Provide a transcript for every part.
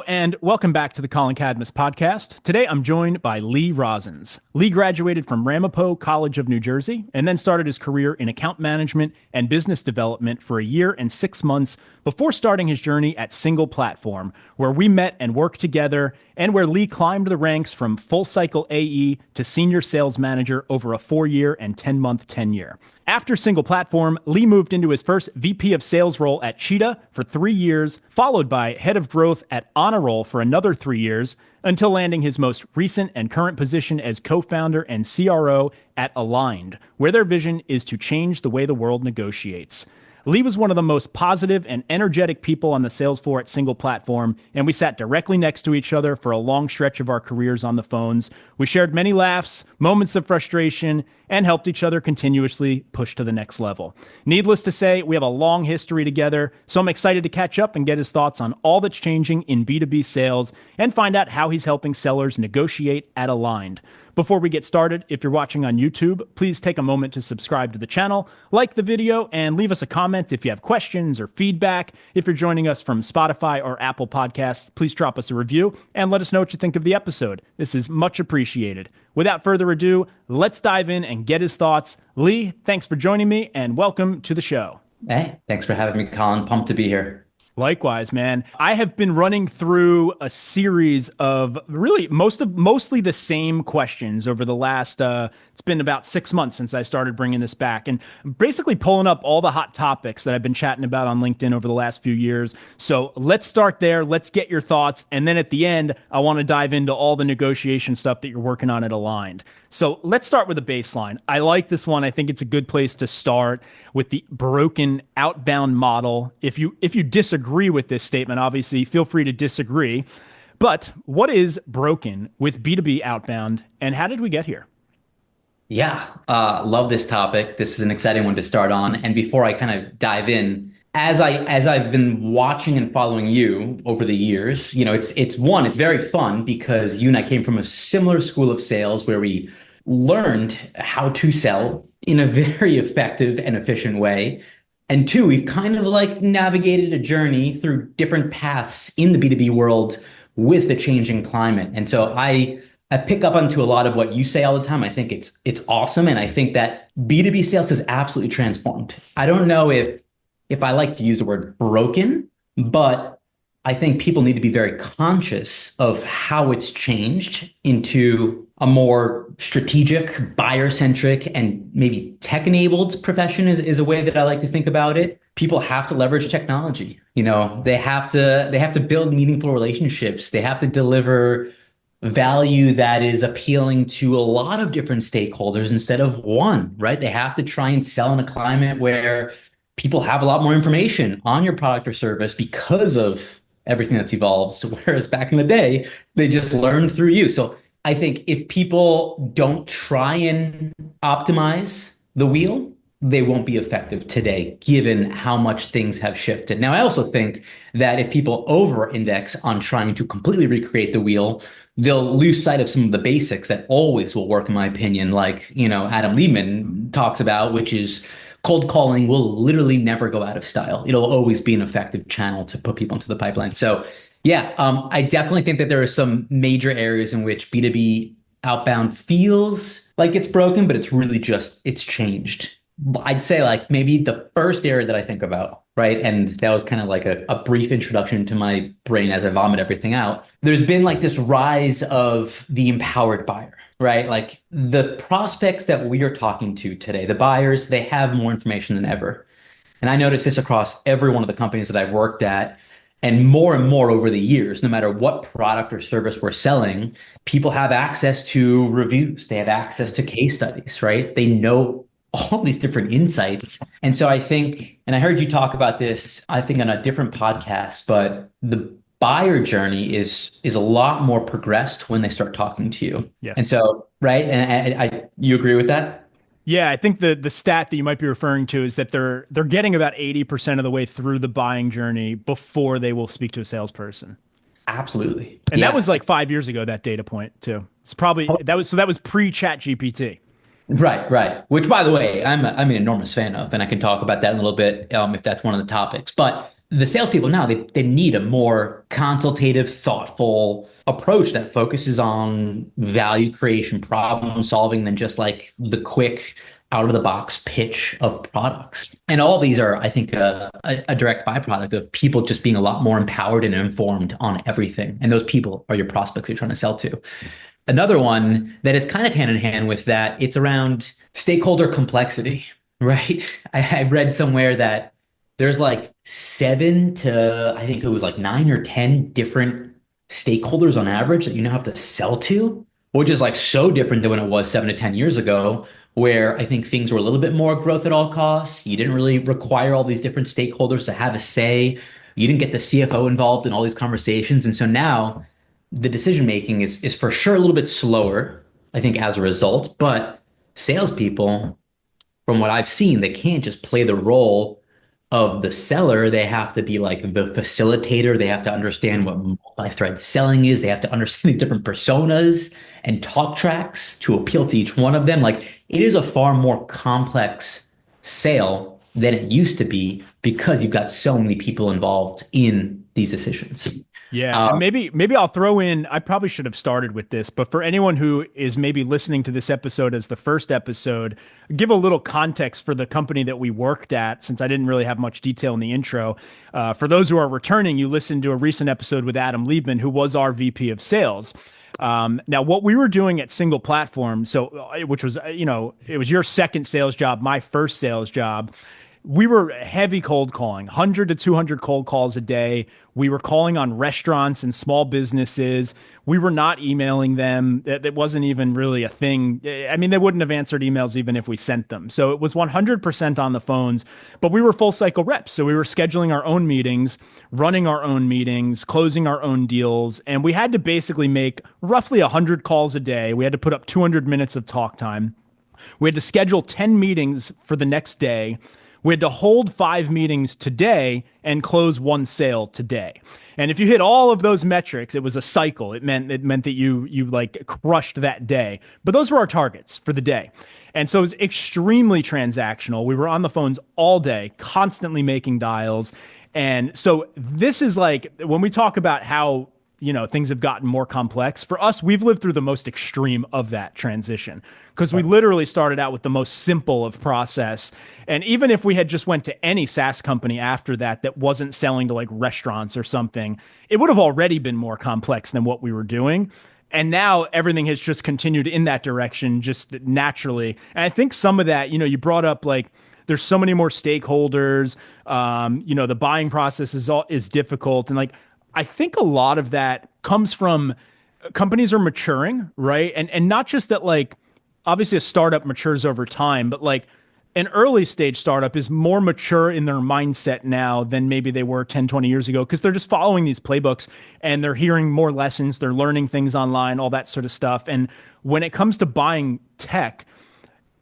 Hello and welcome back to the Collin Cadmus Podcast. Today I'm joined by Lee Rozins. Lee graduated from Ramapo College of New Jersey and then started his career in account management and business development for a year and 6 months before starting his journey at SinglePlatform, where we met and worked together and where Lee climbed the ranks from full cycle AE to senior sales manager over a 4-year and 10-month tenure. After SinglePlatform, Lee moved into his first VP of sales role at Cheetah for 3 years, followed by head of growth at Onaroll for another 3 years, until landing his most recent and current position as co-founder and CRO at Aligned, where their vision is to change the way the world negotiates. Lee was one of the most positive and energetic people on the sales floor at SinglePlatform, and we sat directly next to each other for a long stretch of our careers on the phones. We shared many laughs, moments of frustration, and helped each other continuously push to the next level. Needless to say, we have a long history together, so I'm excited to catch up and get his thoughts on all that's changing in B2B sales and find out how he's helping sellers negotiate at Aligned. Before we get started, if you're watching on YouTube, please take a moment to subscribe to the channel, like the video, and leave us a comment if you have questions or feedback. If you're joining us from Spotify or Apple Podcasts, please drop us a review and let us know what you think of the episode. This is much appreciated. Without further ado, let's dive in and get his thoughts. Lee, thanks for joining me and welcome to the show. Hey, thanks for having me, Colin. Pumped to be here. Likewise, man. I have been running through a series of really mostly the same questions over the last, it's been about 6 months since I started bringing this back, and basically pulling up all the hot topics that I've been chatting about on LinkedIn over the last few years. So let's start there. Let's get your thoughts. And then at the end, I want to dive into all the negotiation stuff that you're working on at Aligned. So let's start with a baseline. I like this one. I think it's a good place to start with the broken outbound model. If you disagree with this statement, obviously feel free to disagree. But what is broken with B2B outbound and how did we get here? Yeah, love this topic. This is an exciting one to start on. And before I kind of dive in, as I've been watching and following you over the years, it's very fun because you and I came from a similar school of sales where we learned how to sell in a very effective and efficient way. And two, we've kind of like navigated a journey through different paths in the B2B world with the changing climate. And so I pick up onto a lot of what you say all the time. I think it's awesome. And I think that B2B sales has absolutely transformed. I don't know if I like to use the word broken, but I think people need to be very conscious of how it's changed into a more strategic, buyer-centric, and maybe tech-enabled profession is a way that I like to think about it. People have to leverage technology. They have to build meaningful relationships. They have to deliver value that is appealing to a lot of different stakeholders instead of one, right? They have to try and sell in a climate where people have a lot more information on your product or service because of everything that's evolved. So whereas back in the day, they just learned through you. So I think if people don't try and optimize the wheel, they won't be effective today, given how much things have shifted. Now, I also think that if people over-index on trying to completely recreate the wheel, they'll lose sight of some of the basics that always will work, in my opinion, like, Adam Lehman talks about, which is cold calling will literally never go out of style. It'll always be an effective channel to put people into the pipeline. So yeah, I definitely think that there are some major areas in which B2B outbound feels like it's broken, but it's really it's changed. I'd say like maybe the first area that I think about, right? And that was kind of like a brief introduction to my brain as I vomit everything out. There's been like this rise of the empowered buyer, right? Like the prospects that we are talking to today, the buyers, they have more information than ever. And I notice this across every one of the companies that I've worked at. And more over the years, no matter what product or service we're selling, people have access to reviews. They have access to case studies, right? They know all these different insights. And so I think, and I heard you talk about this, I think on a different podcast, but the buyer journey is a lot more progressed when they start talking to you. Yes. And so, right? And you agree with that? Yeah, I think the stat that you might be referring to is that they're getting about 80% of the way through the buying journey before they will speak to a salesperson. Absolutely. And that was like 5 years ago, that data point too. It's probably that was pre-Chat GPT. Right. Which, by the way, I'm an enormous fan of, and I can talk about that in a little bit if that's one of the topics. But the salespeople now, they need a more consultative, thoughtful approach that focuses on value creation, problem solving than just like the quick out of the box pitch of products. And all these are, I think, a direct byproduct of people just being a lot more empowered and informed on everything. And those people are your prospects you're trying to sell to. Another one that is kind of hand in hand with that, it's around stakeholder complexity, right? I read somewhere that there's like 7 to, I think it was like 9 or 10 different stakeholders on average that you now have to sell to, which is like so different than when it was 7 to 10 years ago, where I think things were a little bit more growth at all costs. You didn't really require all these different stakeholders to have a say. You didn't get the CFO involved in all these conversations. And so now the decision making is for sure a little bit slower, I think, as a result. But salespeople, from what I've seen, they can't just play the role of the seller. They have to be like the facilitator. They have to understand what multi-thread selling is. They have to understand these different personas and talk tracks to appeal to each one of them. Like, it is a far more complex sale than it used to be because you've got so many people involved in these decisions. Yeah, and maybe I'll throw in, I probably should have started with this, but for anyone who is maybe listening to this episode as the first episode, give a little context for the company that we worked at, since I didn't really have much detail in the intro. For those who are returning, you listened to a recent episode with Adam Liebman, who was our VP of sales. Now, what we were doing at SinglePlatform, which was, it was your second sales job, my first sales job. We were heavy cold calling, 100 to 200 cold calls a day. We were calling on restaurants and small businesses. We were not emailing them. That wasn't even really a thing. I mean, they wouldn't have answered emails even if we sent them. So it was 100% on the phones, but we were full cycle reps. So we were scheduling our own meetings, running our own meetings, closing our own deals. And we had to basically make roughly 100 calls a day. We had to put up 200 minutes of talk time. We had to schedule 10 meetings for the next day. We had to hold 5 meetings today and close 1 sale today. And if you hit all of those metrics, it was a cycle. It meant that you like crushed that day. But those were our targets for the day. And so it was extremely transactional. We were on the phones all day, constantly making dials. And so this is like, when we talk about how things have gotten more complex. For us, we've lived through the most extreme of that transition because we literally started out with the most simple of process. And even if we had just went to any SaaS company after that wasn't selling to like restaurants or something, it would have already been more complex than what we were doing. And now everything has just continued in that direction just naturally. And I think some of that, you brought up like, there's so many more stakeholders, the buying process is difficult. And like, I think a lot of that comes from companies are maturing, right? And not just that, like, obviously a startup matures over time, but like an early stage startup is more mature in their mindset now than maybe they were 10, 20 years ago, because they're just following these playbooks and they're hearing more lessons, they're learning things online, all that sort of stuff. And when it comes to buying tech,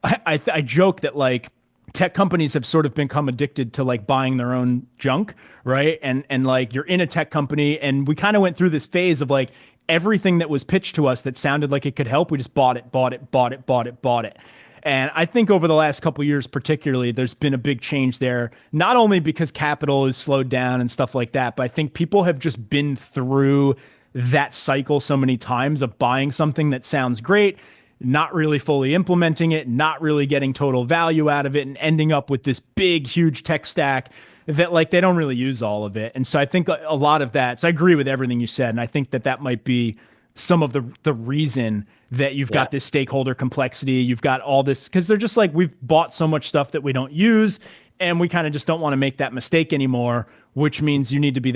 I joke that like, tech companies have sort of become addicted to like buying their own junk, right? And like you're in a tech company, and we kind of went through this phase of like everything that was pitched to us that sounded like it could help, we just bought it. And I think over the last couple of years, particularly, there's been a big change there, not only because capital is slowed down and stuff like that, but I think people have just been through that cycle so many times of buying something that sounds great, not really fully implementing it, not really getting total value out of it, and ending up with this big, huge tech stack that like they don't really use all of it. And so I think a lot of that, so I agree with everything you said. And I think that might be some of the reason that you've got this stakeholder complexity. You've got all this, because they're just like, we've bought so much stuff that we don't use, and we kind of just don't want to make that mistake anymore, which means you need to be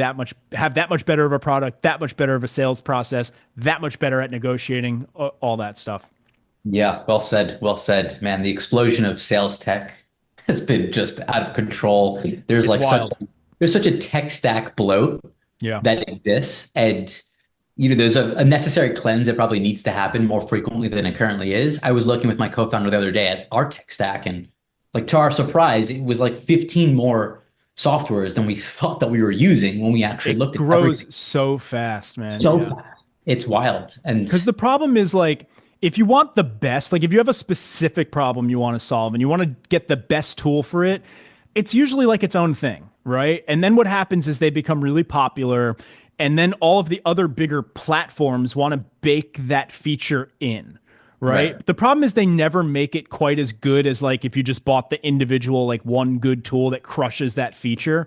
have that much better of a product, that much better of a sales process, that much better at negotiating, all that stuff. Yeah, well said. Well said, man. The explosion of sales tech has been just out of control. There's like such a tech stack bloat that exists, and there's a necessary cleanse that probably needs to happen more frequently than it currently is. I was looking with my co-founder the other day at our tech stack, and like to our surprise, it was like 15 more softwares than we thought that we were using when we actually looked at it. It grows so fast, man. Fast. It's wild. And because the problem is like, if you want the best, like if you have a specific problem you want to solve and you want to get the best tool for it, it's usually like its own thing, right? And then what happens is they become really popular, and then all of the other bigger platforms want to bake that feature in, right? Right. The problem is they never make it quite as good as like if you just bought the individual like one good tool that crushes that feature.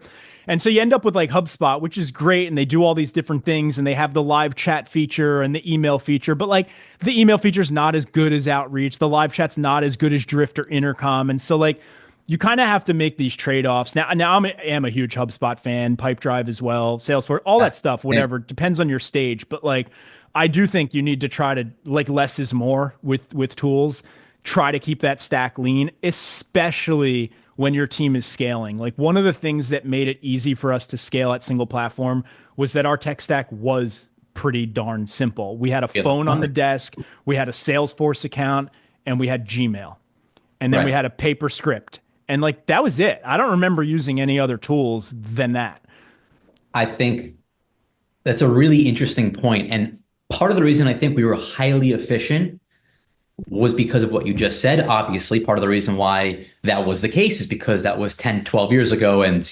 And so you end up with like HubSpot, which is great, and they do all these different things, and they have the live chat feature and the email feature, but like the email feature is not as good as Outreach. The live chat's not as good as Drift or Intercom. And so like you kind of have to make these trade-offs. Now am a huge HubSpot fan, Pipedrive as well, Salesforce, all that stuff, whatever. Depends on your stage. But like I do think you need to try to like less is more with tools. Try to keep that stack lean, especially when your team is scaling. Like one of the things that made it easy for us to scale at Single Platform was that our tech stack was pretty darn simple. We had a phone on the desk, we had a Salesforce account, and we had Gmail. And then we had a paper script. And like that was it. I don't remember using any other tools than that. I think that's a really interesting point. And part of the reason I think we were highly efficient was because of what you just said. Obviously, part of the reason why that was the case is because that was 10, 12 years ago. And,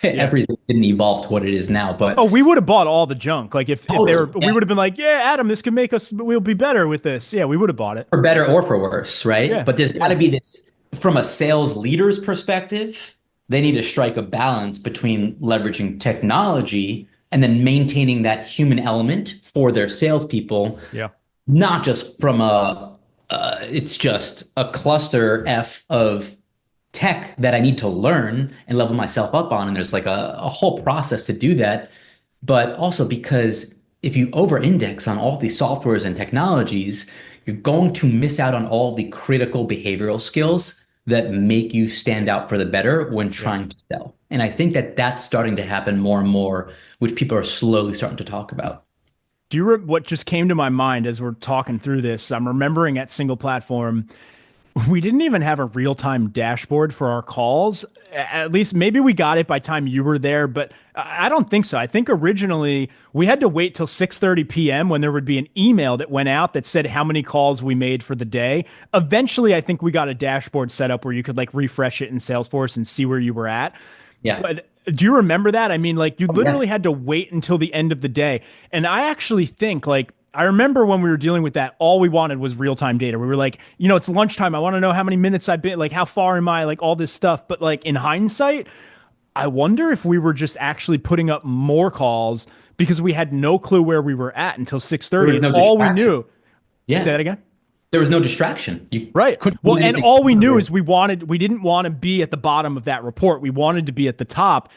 everything didn't evolve to what it is now. But we would have bought all the junk. Like if they were, we would have been like, yeah, Adam, this could make us, we'll be better with this. Yeah, we would have bought it. For better or for worse, right? Yeah. But there's got to be this, from a sales leader's perspective, they need to strike a balance between leveraging technology and then maintaining that human element for their salespeople. Yeah. Not just from it's just a cluster F of tech that I need to learn and level myself up on. And there's like a whole process to do that. But also because if you over-index on all these softwares and technologies, you're going to miss out on all the critical behavioral skills that make you stand out for the better when trying to sell. And I think that that's starting to happen more and more, which people are slowly starting to talk about. Do you what just came to my mind as we're talking through this? I'm remembering at Single Platform, we didn't even have a real-time dashboard for our calls. At least maybe we got it by time you were there, but I don't think so. I think originally we had to wait till 6:30 p.m. when there would be an email that went out that said how many calls we made for the day. Eventually, I think we got a dashboard set up where you could like refresh it in Salesforce and see where you were at. Yeah. But do you remember that? I mean, like you literally had to wait until the end of the day. And I actually think like, I remember when we were dealing with that, all we wanted was real-time data. We were like, it's lunchtime. I want to know how many minutes I've been, like how far am I, like all this stuff. But like in hindsight, I wonder if we were just actually putting up more calls because we had no clue where we were at until 6:30. And all we knew. Yeah. Say that again. There was no distraction. Right. Well, and all we knew is we didn't want to be at the bottom of that report. We wanted to be at the top.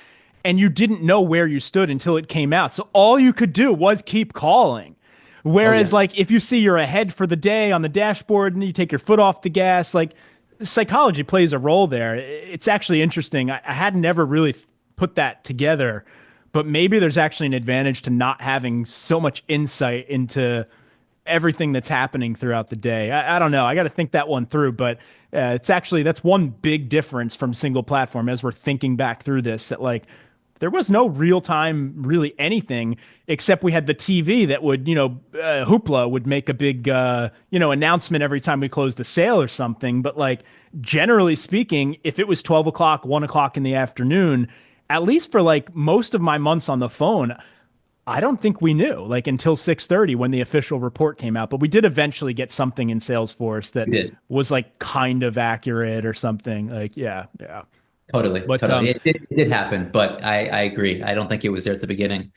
And you didn't know where you stood until it came out. So all you could do was keep calling. Whereas like if you see you're ahead for the day on the dashboard and you take your foot off the gas, like psychology plays a role there. It's actually interesting. I had never really put that together, but maybe there's actually an advantage to not having so much insight into everything that's happening throughout the day. I don't know. I got to think that one through, but that's one big difference from Single Platform as we're thinking back through this, that like there was no real time really anything except we had the TV that would, Hoopla would make a big, announcement every time we closed a sale or something. But like generally speaking, if it was 12 o'clock, 1 o'clock in the afternoon, at least for like most of my months on the phone, I don't think we knew like until 6:30 when the official report came out, but we did eventually get something in Salesforce that was like kind of accurate or something like, yeah. Totally. But, totally. It did happen, but I agree. I don't think it was there at the beginning.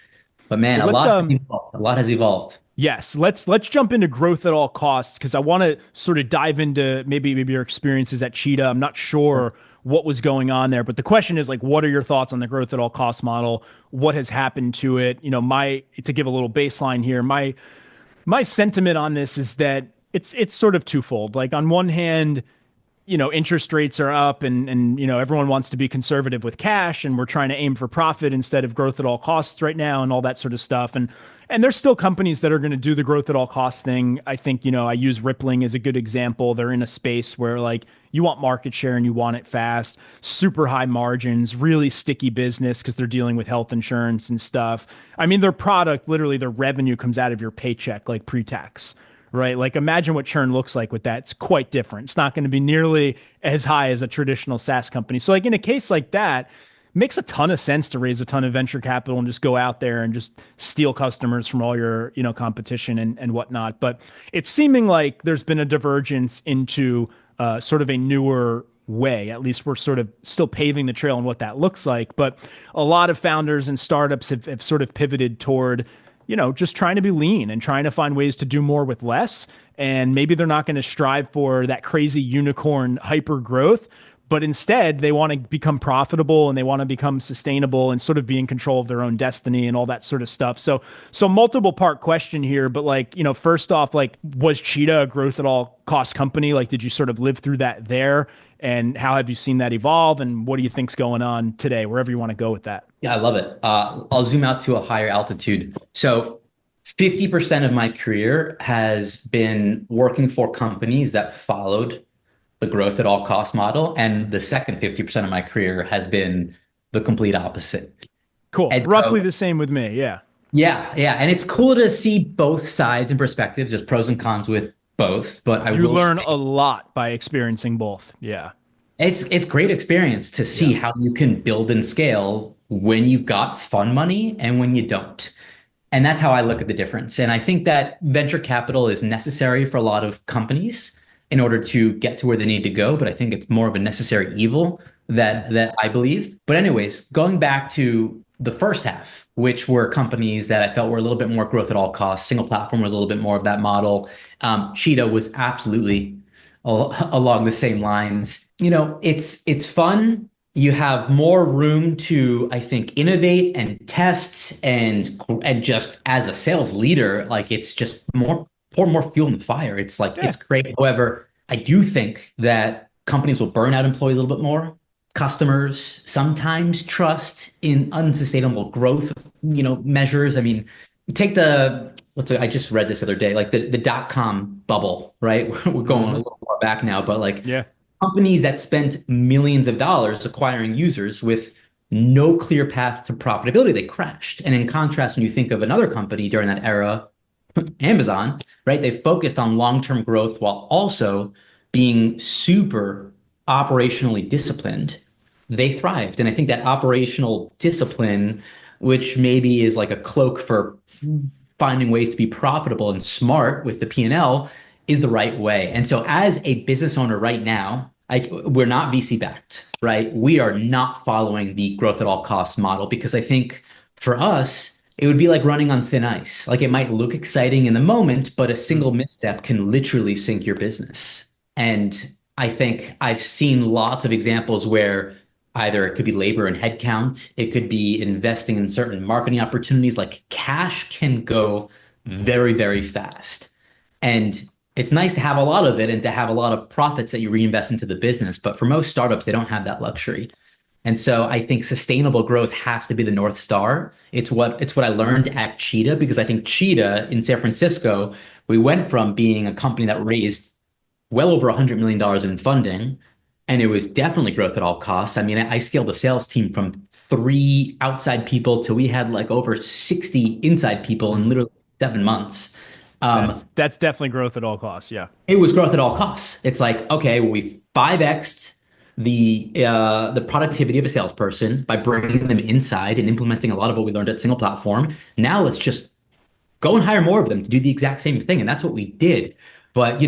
But man, a lot has evolved. Yes, let's jump into growth at all costs because I want to sort of dive into maybe your experiences at Cheetah. I'm not sure what was going on there, but the question is like, what are your thoughts on the growth at all costs model? What has happened to it? To give a little baseline here, my sentiment on this is that it's sort of twofold. Like on one hand, interest rates are up and everyone wants to be conservative with cash and we're trying to aim for profit instead of growth at all costs right now and all that sort of stuff. And there's still companies that are going to do the growth at all costs thing. I think, I use Rippling as a good example. They're in a space where like you want market share and you want it fast, super high margins, really sticky business because they're dealing with health insurance and stuff. I mean, their product, literally their revenue comes out of your paycheck, like pre-tax. right? Like imagine what churn looks like with that. It's quite different. It's not going to be nearly as high as a traditional SaaS company. So like in a case like that, makes a ton of sense to raise a ton of venture capital and just go out there and just steal customers from all your, competition and whatnot. But it's seeming like there's been a divergence into sort of a newer way. At least we're sort of still paving the trail on what that looks like. But a lot of founders and startups have sort of pivoted toward, just trying to be lean and trying to find ways to do more with less. And maybe they're not going to strive for that crazy unicorn hyper growth, but instead they want to become profitable and they want to become sustainable and sort of be in control of their own destiny and all that sort of stuff. So multiple part question here, but like, first off, like, was Cheetah a growth at all cost company? Like, did you sort of live through that there? And how have you seen that evolve? And what do you think's going on today, wherever you want to go with that? Yeah, I love it. I'll zoom out to a higher altitude. So 50% of my career has been working for companies that followed the growth at all cost model. And the second 50% of my career has been the complete opposite. Cool. And roughly the same with me. Yeah. Yeah. And it's cool to see both sides and perspectives. There's pros and cons with both, but you learn a lot by experiencing both. Yeah. It's great experience to see how you can build and scale when you've got fun money and when you don't. And that's how I look at the difference. And I think that venture capital is necessary for a lot of companies in order to get to where they need to go. But I think it's more of a necessary evil that I believe. But anyways, going back to the first half, which were companies that I felt were a little bit more growth at all costs. SinglePlatform was a little bit more of that model. Cheetah was absolutely along the same lines. It's fun. You have more room to, I think, innovate and test and just as a sales leader, like it's just pour more fuel in the fire. It's like, It's great. However, I do think that companies will burn out employees a little bit more. Customers sometimes trust in unsustainable growth, measures. I mean, take I just read this the other day, like the dot-com bubble, right? We're going a little far back now, but companies that spent millions of dollars acquiring users with no clear path to profitability, they crashed. And in contrast, when you think of another company during that era, Amazon, right? They focused on long-term growth while also being super operationally disciplined. They thrived. And I think that operational discipline, which maybe is like a cloak for finding ways to be profitable and smart with the P&L, is the right way. And so as a business owner right now, we're not VC backed, right? We are not following the growth at all costs model because I think for us, it would be like running on thin ice. Like it might look exciting in the moment, but a single misstep can literally sink your business. And I think I've seen lots of examples where either it could be labor and headcount, it could be investing in certain marketing opportunities, like cash can go very, very fast. And it's nice to have a lot of it and to have a lot of profits that you reinvest into the business. But for most startups, they don't have that luxury. And so I think sustainable growth has to be the North Star. It's what I learned at Cheetah, because I think Cheetah in San Francisco, we went from being a company that raised well over $100 million in funding, and it was definitely growth at all costs. I mean, I scaled the sales team from 3 outside people to we had like over 60 inside people in literally 7 months. That's definitely growth at all costs. Yeah. It was growth at all costs. It's like, okay, well, we 5x'd the productivity of a salesperson by bringing them inside and implementing a lot of what we learned at SinglePlatform. Now let's just go and hire more of them to do the exact same thing. And that's what we did. But,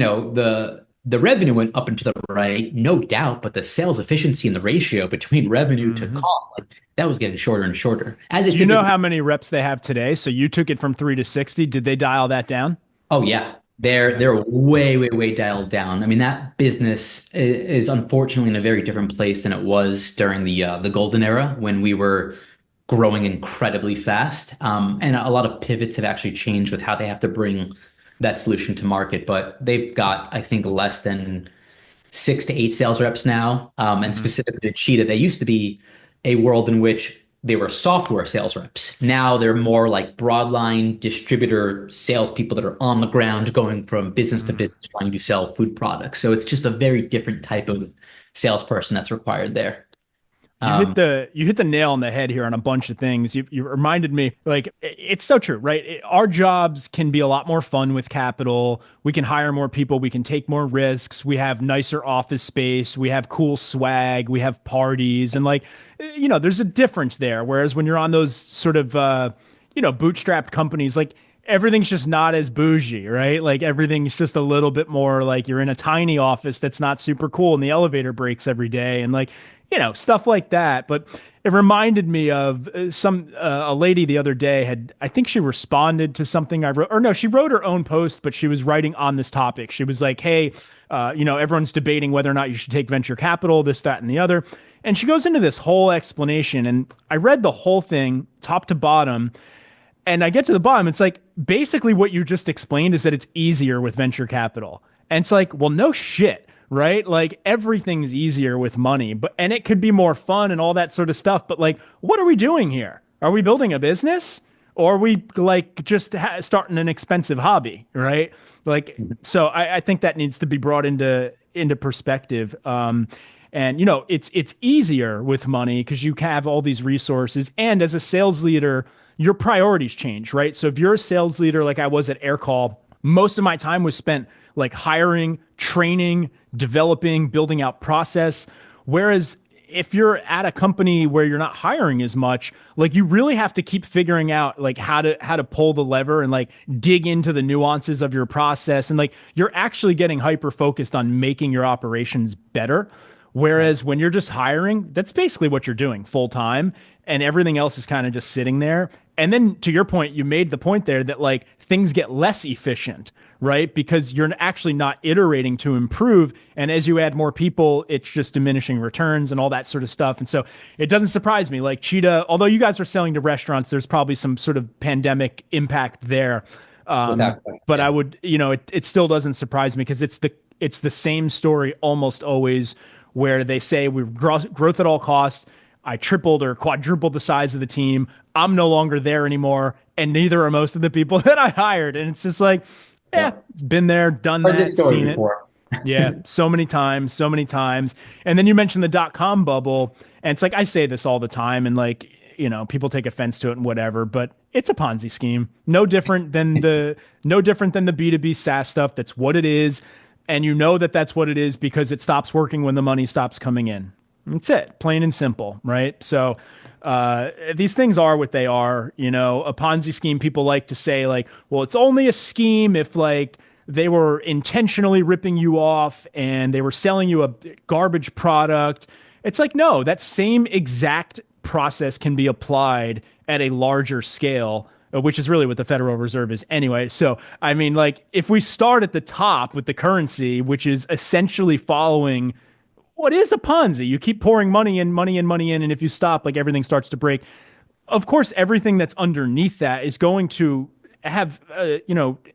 the revenue went up and to the right, no doubt, but the sales efficiency and the ratio between revenue to cost, that was getting shorter and shorter. Do you know how many reps they have today? So you took it from 3 to 60. Did they dial that down? Oh, yeah. They're way, way, way dialed down. I mean, that business is unfortunately in a very different place than it was during the golden era when we were growing incredibly fast. And a lot of pivots have actually changed with how they have to bring that solution to market. But they've got, I think, less than 6 to 8 sales reps now. And specifically to Cheetah, they used to be a world in which they were software sales reps. Now they're more like broadline distributor salespeople that are on the ground going from business to business trying to sell food products. So it's just a very different type of salesperson that's required there. You hit the nail on the head here on a bunch of things. You reminded me, like, it's so true, right? Our jobs can be a lot more fun with capital. We can hire more people. We can take more risks. We have nicer office space. We have cool swag. We have parties, and like, there's a difference there. Whereas when you're on those sort of bootstrapped companies, like everything's just not as bougie, right? Like everything's just a little bit more like you're in a tiny office that's not super cool and the elevator breaks every day and like, stuff like that. But it reminded me of a lady the other day I think she responded to something I wrote, or no, she wrote her own post, but she was writing on this topic. She was like, hey, everyone's debating whether or not you should take venture capital, this, that, and the other. And she goes into this whole explanation, and I read the whole thing top to bottom. And I get to the bottom, it's like basically what you just explained is that it's easier with venture capital. And it's like, well, no shit, right? Like everything's easier with money, and it could be more fun and all that sort of stuff. But like, what are we doing here? Are we building a business, or are we like just starting an expensive hobby, right? Like, so I think that needs to be brought into perspective. And it's easier with money because you have all these resources, and as a sales leader, your priorities change, right? So if you're a sales leader, like I was at Aircall, most of my time was spent like hiring, training, developing, building out process. Whereas if you're at a company where you're not hiring as much, like you really have to keep figuring out like how to pull the lever and like dig into the nuances of your process. And like, you're actually getting hyper focused on making your operations better. Whereas when you're just hiring, that's basically what you're doing full time, and everything else is kind of just sitting there. And then to your point, you made the point there that like things get less efficient, right? Because you're actually not iterating to improve. And as you add more people, it's just diminishing returns and all that sort of stuff. And so it doesn't surprise me, like Cheetah, although you guys are selling to restaurants, there's probably some sort of pandemic impact there. But I would, it still doesn't surprise me because it's the same story almost always, where they say we growth at all costs. I tripled or quadrupled the size of the team. I'm no longer there anymore, and neither are most of the people that I hired. And it's just like, it's been there, done that, seen it. Yeah, so many times. And then you mentioned the .com bubble, and it's like I say this all the time, and like people take offense to it and whatever, but it's a Ponzi scheme. No different than the B2B SaaS stuff. That's what it is. And that's what it is because it stops working when the money stops coming in. That's it, plain and simple, right? So these things are what they are. A Ponzi scheme, people like to say like, well, it's only a scheme if like they were intentionally ripping you off and they were selling you a garbage product. It's like, no, that same exact process can be applied at a larger scale, which is really what the Federal Reserve is anyway. So, I mean, like, if we start at the top with the currency, which is essentially following what is a Ponzi, you keep pouring money in, and if you stop, like, everything starts to break. Of course, everything that's underneath that is going to have,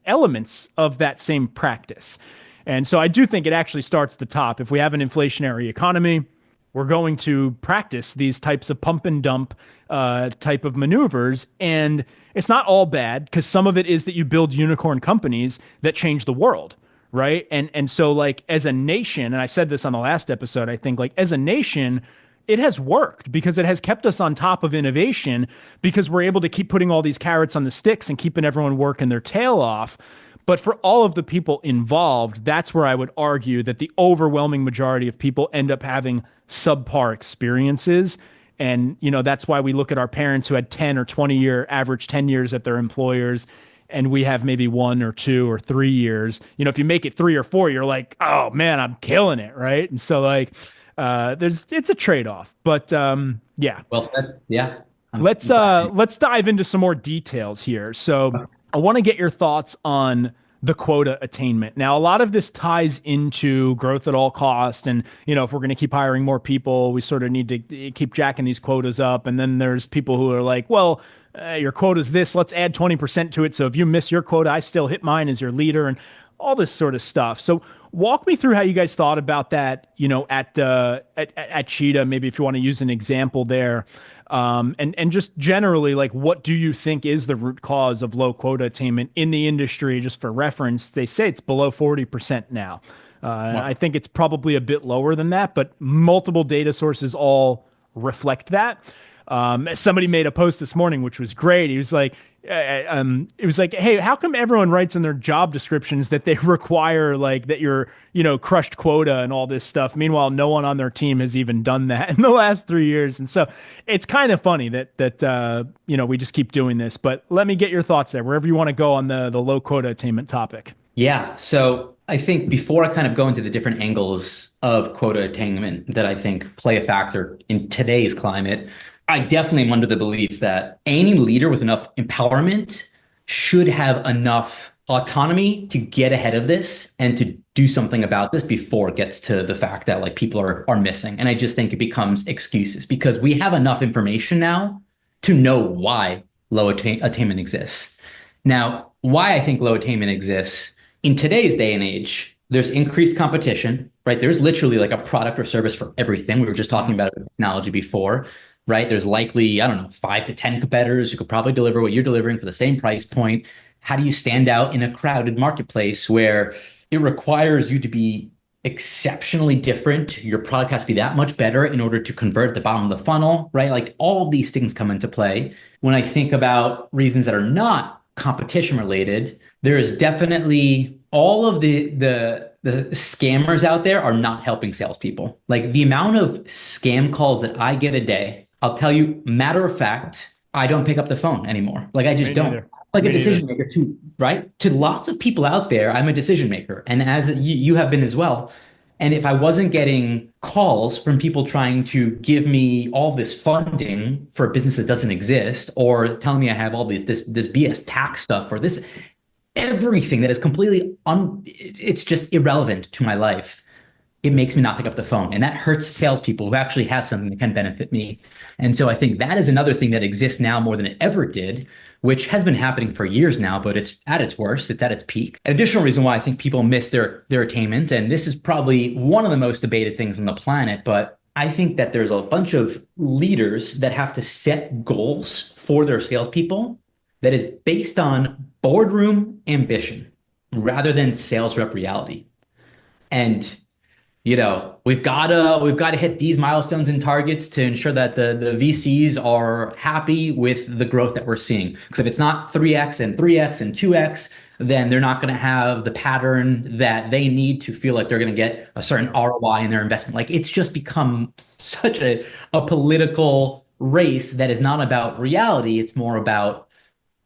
elements of that same practice. And so I do think it actually starts at the top. If we have an inflationary economy, we're going to practice these types of pump and dump type of maneuvers. And it's not all bad, because some of it is that you build unicorn companies that change the world, right? And so, like, as a nation, and I said this on the last episode, I think, like, as a nation, it has worked because it has kept us on top of innovation, because we're able to keep putting all these carrots on the sticks and keeping everyone working their tail off. But for all of the people involved, that's where I would argue that the overwhelming majority of people end up having subpar experiences. And, that's why we look at our parents who had 10 or 20-year average tenures at their employers, and we have maybe 1 or 2 or 3 years. If you make it 3 or 4, you're like, oh man, I'm killing it, right? And so, like, it's a trade-off. But yeah. Well said. Yeah. Let's dive into some more details here. So I want to get your thoughts on the quota attainment. Now, a lot of this ties into growth at all costs. And, if we're going to keep hiring more people, we sort of need to keep jacking these quotas up. And then there's people who are like, well, your quota's this, let's add 20% to it. So if you miss your quota, I still hit mine as your leader, and all this sort of stuff. So walk me through how you guys thought about that, at Cheetah, maybe if you want to use an example there. And just generally, like, what do you think is the root cause of low quota attainment in the industry? Just for reference, they say it's below 40% now. Wow. I think it's probably a bit lower than that, but multiple data sources all reflect that. Somebody made a post this morning, which was great. He was like, it was like, hey, how come everyone writes in their job descriptions that they require like that you're, crushed quota and all this stuff. Meanwhile, no one on their team has even done that in the last 3 years. And so it's kind of funny that we just keep doing this, but let me get your thoughts there, wherever you want to go on the low quota attainment topic. Yeah. So I think before I kind of go into the different angles of quota attainment that I think play a factor in today's climate, I definitely am under the belief that any leader with enough empowerment should have enough autonomy to get ahead of this and to do something about this before it gets to the fact that like people are missing. And I just think it becomes excuses because we have enough information now to know why low attainment exists. Now, why I think low attainment exists in today's day and age, there's increased competition, right? There's literally like a product or service for everything. We were just talking about technology before. Right? There's likely, 5 to 10 competitors who could probably deliver what you're delivering for the same price point. How do you stand out in a crowded marketplace where it requires you to be exceptionally different? Your product has to be that much better in order to convert at the bottom of the funnel, right? Like all of these things come into play. When I think about reasons that are not competition related, there is definitely all of the scammers out there are not helping salespeople. Like the amount of scam calls that I get a day, I'll tell you, matter of fact, I don't pick up the phone anymore. Like I just don't. Like a decision maker too, right? To lots of people out there, I'm a decision maker. And as you have been as well. And if I wasn't getting calls from people trying to give me all this funding for a business that doesn't exist, or telling me I have all this BS tax stuff or this, everything that is completely it's just irrelevant to my life, it makes me not pick up the phone. And that hurts salespeople who actually have something that can benefit me. And so I think that is another thing that exists now more than it ever did, which has been happening for years now, but it's at its worst, it's at its peak. An additional reason why I think people miss their attainment, and this is probably one of the most debated things on the planet, but I think that there's a bunch of leaders that have to set goals for their salespeople that is based on boardroom ambition rather than sales rep reality. And we've got to hit these milestones and targets to ensure that the VCs are happy with the growth that we're seeing. Because if it's not 3x and 3x and 2x, then they're not going to have the pattern that they need to feel like they're going to get a certain ROI in their investment. Like it's just become such a political race that is not about reality. It's more about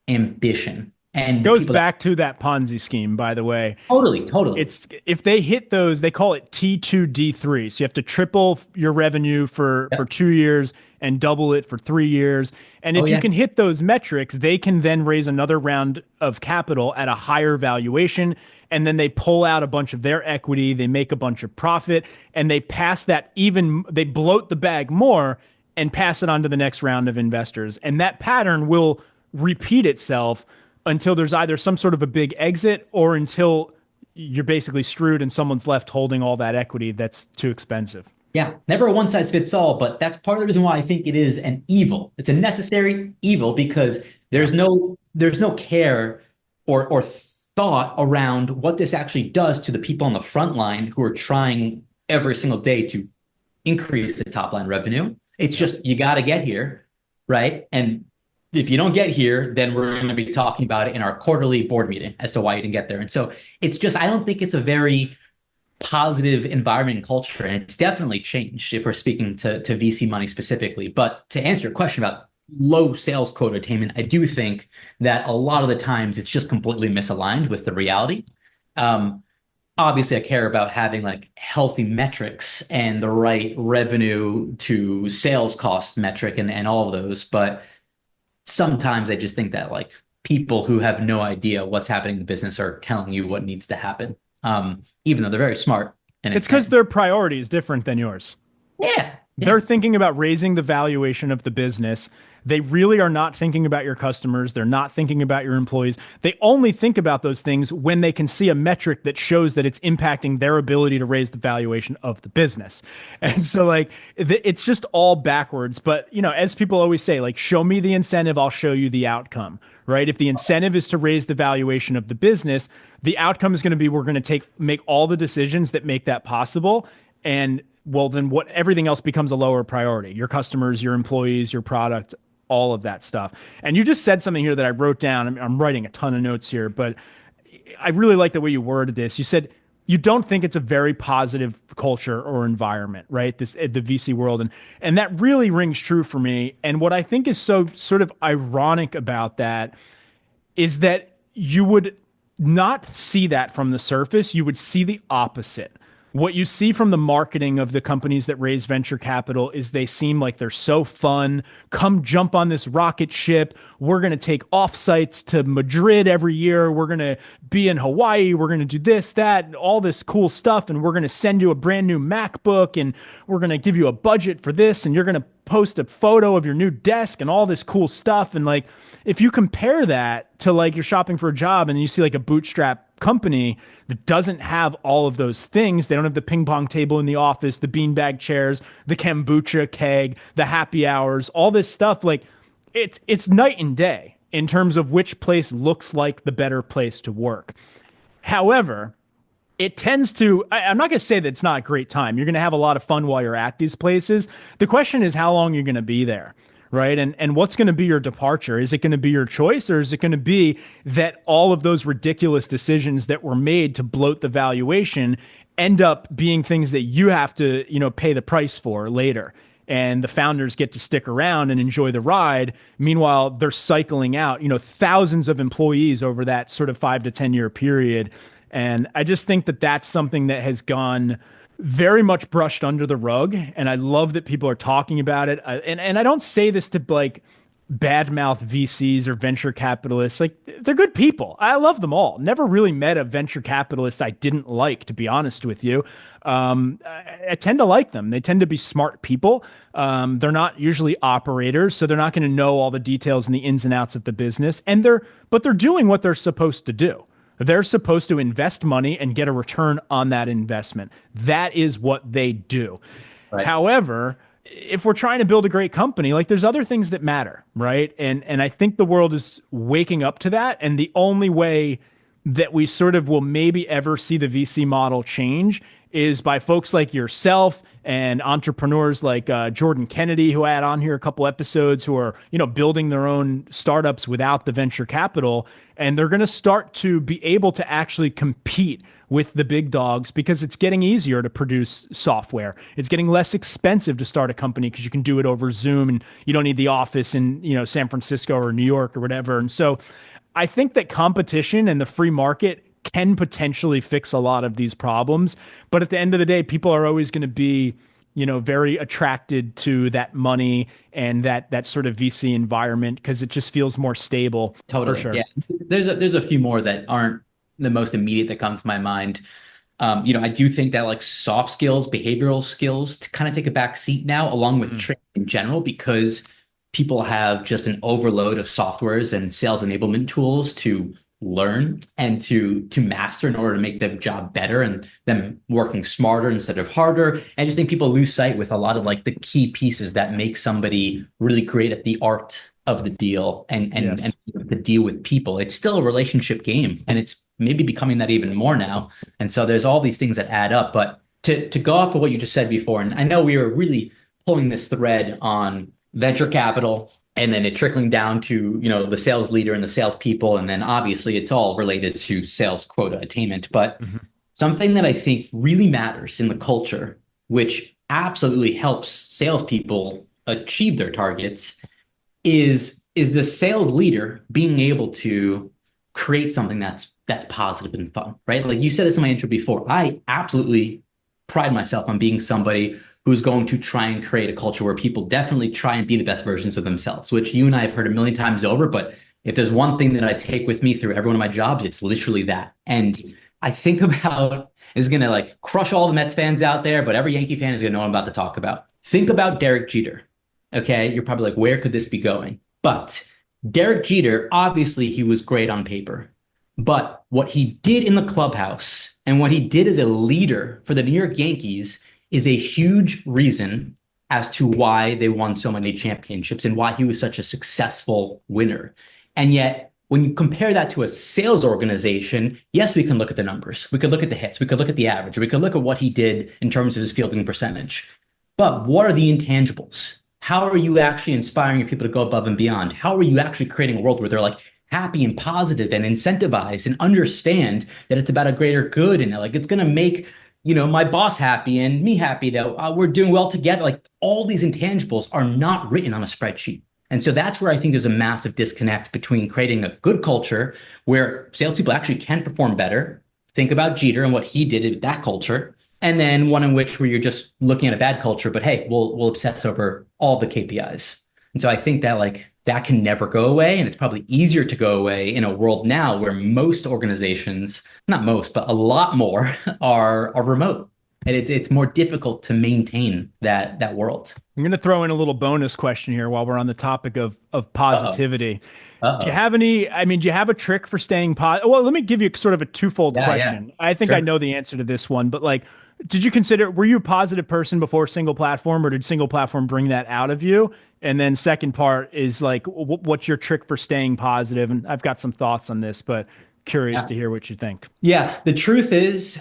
ambition. And goes back to that Ponzi scheme, by the way. Totally. It's if they hit those, they call it T2D3. So you have to triple your revenue for 2 years and double it for 3 years. And if you can hit those metrics, they can then raise another round of capital at a higher valuation. And then they pull out a bunch of their equity, they make a bunch of profit, and they pass that they bloat the bag more and pass it on to the next round of investors. And that pattern will repeat itself until there's either some sort of a big exit or until you're basically screwed and someone's left holding all that equity that's too expensive. Yeah, never a one size fits all, but that's part of the reason why I think it is an evil. It's a necessary evil because there's no care or thought around what this actually does to the people on the front line who are trying every single day to increase the top line revenue. It's just, you got to get here, right? And if you don't get here, then we're going to be talking about it in our quarterly board meeting as to why you didn't get there. And so it's just, I don't think it's a very positive environment and culture. And it's definitely changed if we're speaking to VC money specifically. But to answer your question about low sales quota attainment, I do think that a lot of the times it's just completely misaligned with the reality. Obviously, I care about having like healthy metrics and the right revenue to sales cost metric and all of those. But sometimes I just think that like people who have no idea what's happening in the business are telling you what needs to happen, even though they're very smart. And it's because their priority is different than yours. Yeah. They're thinking about raising the valuation of the business. They really are not thinking about your customers. They're not thinking about your employees. They only think about those things when they can see a metric that shows that it's impacting their ability to raise the valuation of the business. And so like, it's just all backwards. But, as people always say, like, show me the incentive, I'll show you the outcome, right? If the incentive is to raise the valuation of the business, the outcome is going to be, we're going to make all the decisions that make that possible. And well, then what everything else becomes a lower priority. Your customers, your employees, your product, all of that stuff. And you just said something here that I wrote down. I'm writing a ton of notes here, but I really like the way you worded this. You said you don't think it's a very positive culture or environment, right? This the VC world, and that really rings true for me. And what I think is so sort of ironic about that is that you would not see that from the surface. You would see the opposite. What you see from the marketing of the companies that raise venture capital is they seem like they're so fun. Come jump on this rocket ship. We're going to take offsites to Madrid every year. We're going to be in Hawaii. We're going to do this, that, all this cool stuff. And we're going to send you a brand new MacBook, and we're going to give you a budget for this. And you're going to post a photo of your new desk and all this cool stuff. And like, if you compare that to like you're shopping for a job and you see like a bootstrap company that doesn't have all of those things. They don't have the ping pong table in the office, the beanbag chairs, the kombucha keg, the happy hours, all this stuff. Like it's night and day in terms of which place looks like the better place to work. However, it tends to, I'm not going to say that it's not a great time. You're going to have a lot of fun while you're at these places. The question is how long you're going to be there. Right. And what's going to be your departure? Is it going to be your choice, or is it going to be that all of those ridiculous decisions that were made to bloat the valuation end up being things that you have to, pay the price for later? And the founders get to stick around and enjoy the ride. Meanwhile, they're cycling out, thousands of employees over that sort of 5 to 10 year period. And I just think that that's something that has gone very much brushed under the rug. And I love that people are talking about it. And I don't say this to like badmouth VCs or venture capitalists. Like, they're good people. I love them all. Never really met a venture capitalist I didn't like, to be honest with you. I tend to like them. They tend to be smart people. They're not usually operators, so they're not going to know all the details and the ins and outs of the business. But they're doing what they're supposed to do. They're supposed to invest money and get a return on that investment. That is what they do. Right. However, if we're trying to build a great company, like, there's other things that matter, right? And I think the world is waking up to that. And the only way that we sort of will maybe ever see the VC model change is by folks like yourself and entrepreneurs like Jordan Kennedy, who I had on here a couple episodes, who are, building their own startups without the venture capital. And they're going to start to be able to actually compete with the big dogs because it's getting easier to produce software. It's getting less expensive to start a company because you can do it over Zoom and you don't need the office in, San Francisco or New York or whatever. And so I think that competition and the free market can potentially fix a lot of these problems. But at the end of the day, people are always going to be, very attracted to that money and that sort of VC environment because it just feels more stable. Totally. For sure. Yeah. There's a few more that aren't the most immediate that come to my mind. I do think that like soft skills, behavioral skills to kind of take a back seat now, along with training in general, because people have just an overload of softwares and sales enablement tools to learn and to master in order to make their job better and them working smarter instead of harder. I just think people lose sight with a lot of like the key pieces that make somebody really great at the art of the deal and the deal with people. It's still a relationship game, and it's maybe becoming that even more now. And so there's all these things that add up. But to go off of what you just said before, and I know we were really pulling this thread on venture capital, and then it trickling down to, the sales leader and the salespeople. And then obviously it's all related to sales quota attainment. But something that I think really matters in the culture, which absolutely helps salespeople achieve their targets, is the sales leader being able to create something that's positive and fun, right? Like you said this in my intro before, I absolutely pride myself on being somebody who's going to try and create a culture where people definitely try and be the best versions of themselves, which you and I have heard a million times over. But if there's one thing that I take with me through every one of my jobs, it's literally that. And I think about, is going to like crush all the Mets fans out there, but every Yankee fan is going to know what I'm about to talk about. Think about Derek Jeter. Okay. You're probably like, where could this be going? But Derek Jeter, obviously he was great on paper, but what he did in the clubhouse and what he did as a leader for the New York Yankees is a huge reason as to why they won so many championships and why he was such a successful winner. And yet when you compare that to a sales organization, yes, we can look at the numbers. We could look at the hits. We could look at the average. We could look at what he did in terms of his fielding percentage. But what are the intangibles? How are you actually inspiring your people to go above and beyond? How are you actually creating a world where they're like happy and positive and incentivized and understand that it's about a greater good and like it's going to make, my boss happy and me happy that we're doing well together. Like all these intangibles are not written on a spreadsheet. And so that's where I think there's a massive disconnect between creating a good culture where salespeople actually can perform better. Think about Jeter and what he did in that culture. And then one in which where you're just looking at a bad culture, but hey, we'll obsess over all the KPIs. And so I think that like that can never go away. And it's probably easier to go away in a world now where most organizations, not most, but a lot more are remote. And it's more difficult to maintain that world. I'm going to throw in a little bonus question here while we're on the topic of positivity. Do you have do you have a trick for staying positive? Well, let me give you sort of a twofold question. Yeah. I think I know the answer to this one, but like, were you a positive person before SinglePlatform, or did SinglePlatform bring that out of you? And then second part is like, what's your trick for staying positive? And I've got some thoughts on this, but curious to hear what you think. Yeah, the truth is,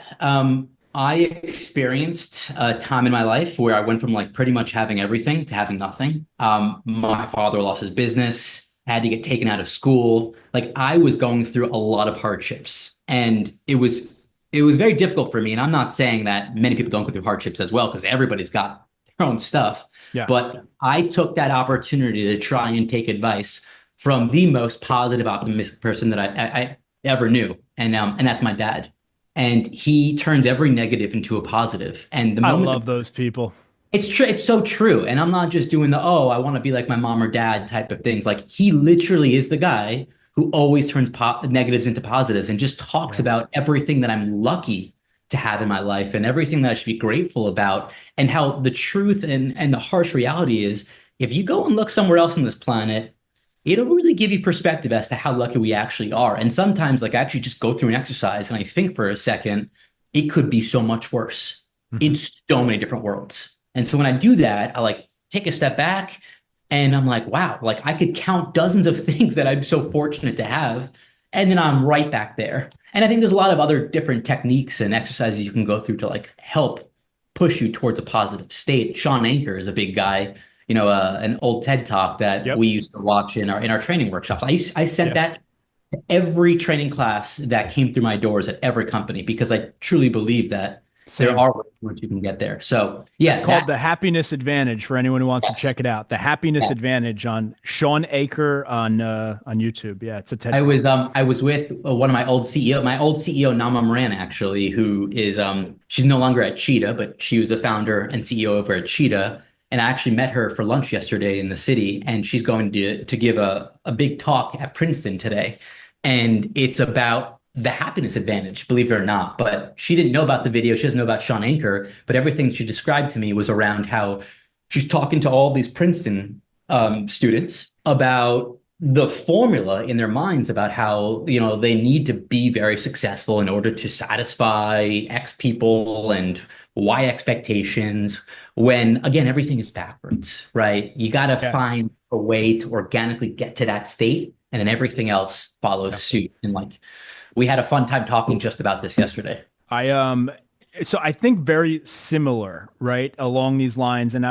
I experienced a time in my life where I went from like pretty much having everything to having nothing. My father lost his business, had to get taken out of school. Like I was going through a lot of hardships, and it was very difficult for me. And I'm not saying that many people don't go through hardships as well, because everybody's got their own stuff. Yeah. But I took that opportunity to try and take advice from the most positive, optimistic person that I ever knew. And that's my dad. And he turns every negative into a positive. And I love those people. It's true. It's so true. And I'm not just doing I want to be like my mom or dad type of things. Like he literally is the guy who always turns negatives into positives and just talks about everything that I'm lucky to have in my life and everything that I should be grateful about, and how the truth and the harsh reality is, if you go and look somewhere else on this planet, it'll really give you perspective as to how lucky we actually are. And sometimes like I actually just go through an exercise and I think for a second, it could be so much worse in so many different worlds. And so when I do that, I like take a step back and I'm like, wow, like I could count dozens of things that I'm so fortunate to have. And then I'm right back there. And I think there's a lot of other different techniques and exercises you can go through to like help push you towards a positive state. Sean Anker is a big guy, an old TED talk that we used to watch in our training workshops. I sent that to every training class that came through my doors at every company, because I truly believe that there are ways you can get there. So yeah, it's called The Happiness Advantage for anyone who wants to check it out. The Happiness Advantage on Sean Aker on YouTube. Yeah, it's a TED. I was with one of my old CEO, Nama Moran, actually, who is she's no longer at Cheetah, but she was the founder and CEO over at Cheetah. And I actually met her for lunch yesterday in the city, and she's going to give a big talk at Princeton today. And it's about the happiness advantage, believe it or not. But she didn't know about the video. She doesn't know about Sean Anker, but everything she described to me was around how she's talking to all these Princeton students about the formula in their minds about how, they need to be very successful in order to satisfy X people and Y expectations, when again, everything is backwards, right? You got to find a way to organically get to that state, and then everything else follows suit. And like, we had a fun time talking just about this yesterday. So I think very similar, right, along these lines. And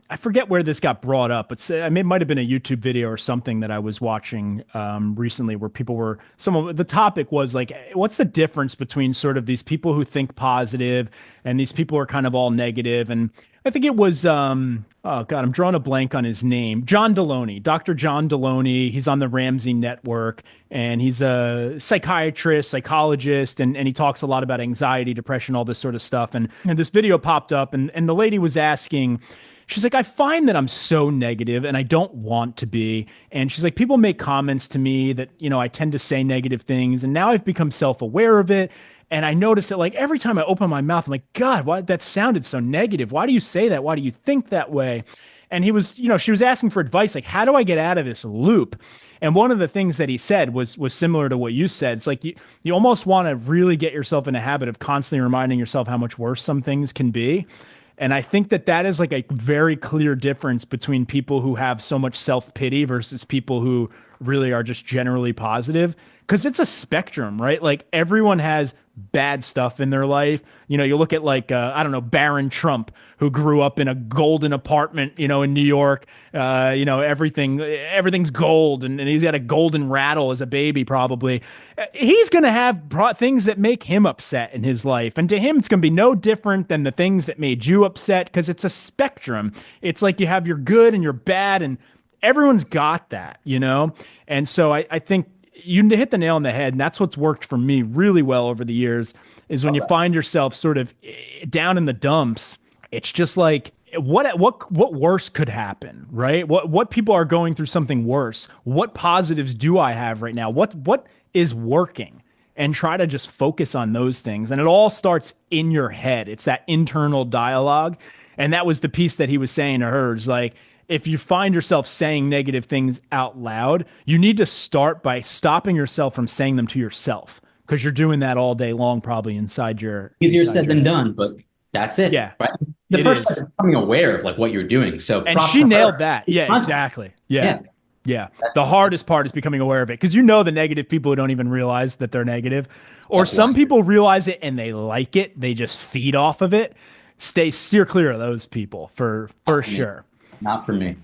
I forget where this got brought up, but it might have been a YouTube video or something that I was watching recently, where the topic was like, what's the difference between sort of these people who think positive and these people who are kind of all negative? And I think it was, I'm drawing a blank on his name. John Deloney, Dr. John Deloney. He's on the Ramsey Network, and he's a psychiatrist, psychologist, and he talks a lot about anxiety, depression, all this sort of stuff. And this video popped up, and the lady was asking, she's like, I find that I'm so negative and I don't want to be. And she's like, people make comments to me that, I tend to say negative things. And now I've become self-aware of it. And I noticed that like every time I open my mouth, I'm like, God, why that sounded so negative? Why do you say that? Why do you think that way? And he was, she was asking for advice, like, how do I get out of this loop? And one of the things that he said was similar to what you said. It's like you almost want to really get yourself in a habit of constantly reminding yourself how much worse some things can be. And I think that is like a very clear difference between people who have so much self-pity versus people who really are just generally positive. Because it's a spectrum, right? Like everyone has bad stuff in their life. You look at like, I don't know, Barron Trump, who grew up in a golden apartment, in New York. Everything's gold, and he's got a golden rattle as a baby, probably. He's going to have things that make him upset in his life. And to him, it's going to be no different than the things that made you upset, because it's a spectrum. It's like you have your good and your bad, and everyone's got that, And so I think you hit the nail on the head, and that's what's worked for me really well over the years, is when you find yourself sort of down in the dumps. It's just like, what worse could happen, right? What people are going through something worse. What positives do I have right now? What is working? And try to just focus on those things. And it all starts in your head. It's that internal dialogue. And that was the piece that he was saying to her. It's like, if you find yourself saying negative things out loud, you need to start by stopping yourself from saying them to yourself, because you're doing that all day long, probably inside your. Easier said than done, but that's it. Yeah, right. The first step is becoming aware of like what you're doing. So, and she nailed that. Yeah, exactly. Yeah. The hardest part is becoming aware of it, because the negative people who don't even realize that they're negative, or some people realize it and they like it. They just feed off of it. Steer clear of those people for sure. Not for me.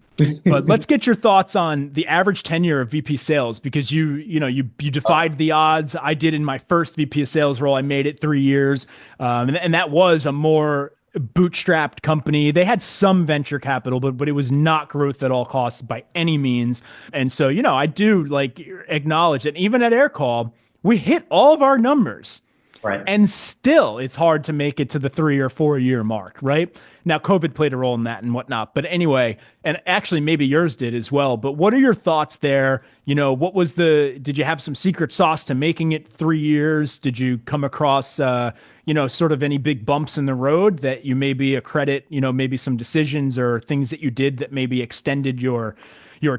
But let's get your thoughts on the average tenure of VP sales, because you defied the odds. I did in my first VP of sales role. I made it 3 years. And that was a more bootstrapped company. They had some venture capital, but it was not growth at all costs by any means. And so, I do acknowledge that even at Aircall, we hit all of our numbers. Right. And still, it's hard to make it to the 3 or 4 year mark, right? Now, COVID played a role in that and whatnot. But anyway, and actually maybe yours did as well. But what are your thoughts there? Did you have some secret sauce to making it 3 years? Did you come across, sort of any big bumps in the road that you maybe accredit, maybe some decisions or things that you did that maybe extended your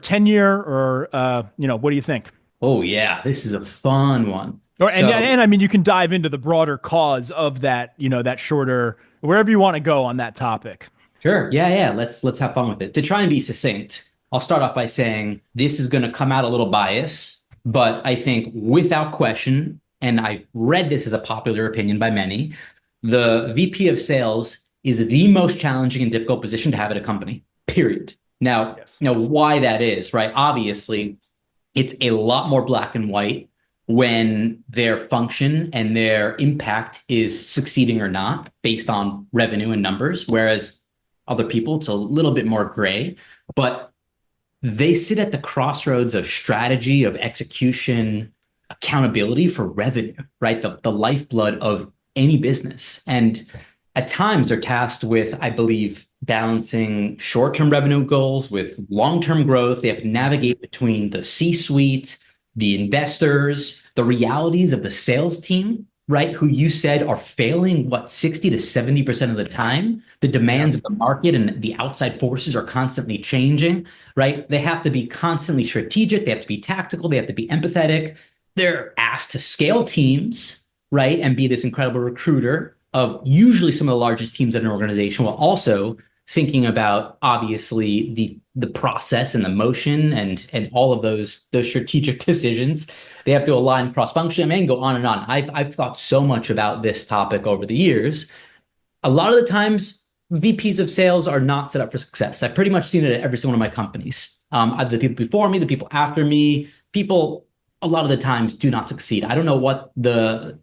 tenure, or, what do you think? Oh, yeah, this is a fun one. And I mean, you can dive into the broader cause of that, that shorter, wherever you want to go on that topic. Sure. Yeah. Let's have fun with it. To try and be succinct, I'll start off by saying this is going to come out a little biased, but I think without question, and I've read this as a popular opinion by many, the VP of sales is the most challenging and difficult position to have at a company, period. Now, why that is, right? Obviously, it's a lot more black and white when their function and their impact is succeeding or not based on revenue and numbers, whereas other people, it's a little bit more gray, but they sit at the crossroads of strategy, of execution, accountability for revenue, right? The lifeblood of any business. And at times they're tasked with, I believe, balancing short-term revenue goals with long-term growth. They have to navigate between the C-suite, the investors, the realities of the sales team, right? Who you said are failing, 60 to 70% of the time. The demands of the market and the outside forces are constantly changing, right? They have to be constantly strategic. They have to be tactical. They have to be empathetic. They're asked to scale teams, right? And be this incredible recruiter of usually some of the largest teams in an organization, while also thinking about obviously the process and the motion and all of those strategic decisions. They have to align cross-function and go on and on. I've thought so much about this topic over the years. A lot of the times, VPs of sales are not set up for success. I've pretty much seen it at every single one of my companies. Either the people before me, the people after me, people a lot of the times do not succeed. I don't know what the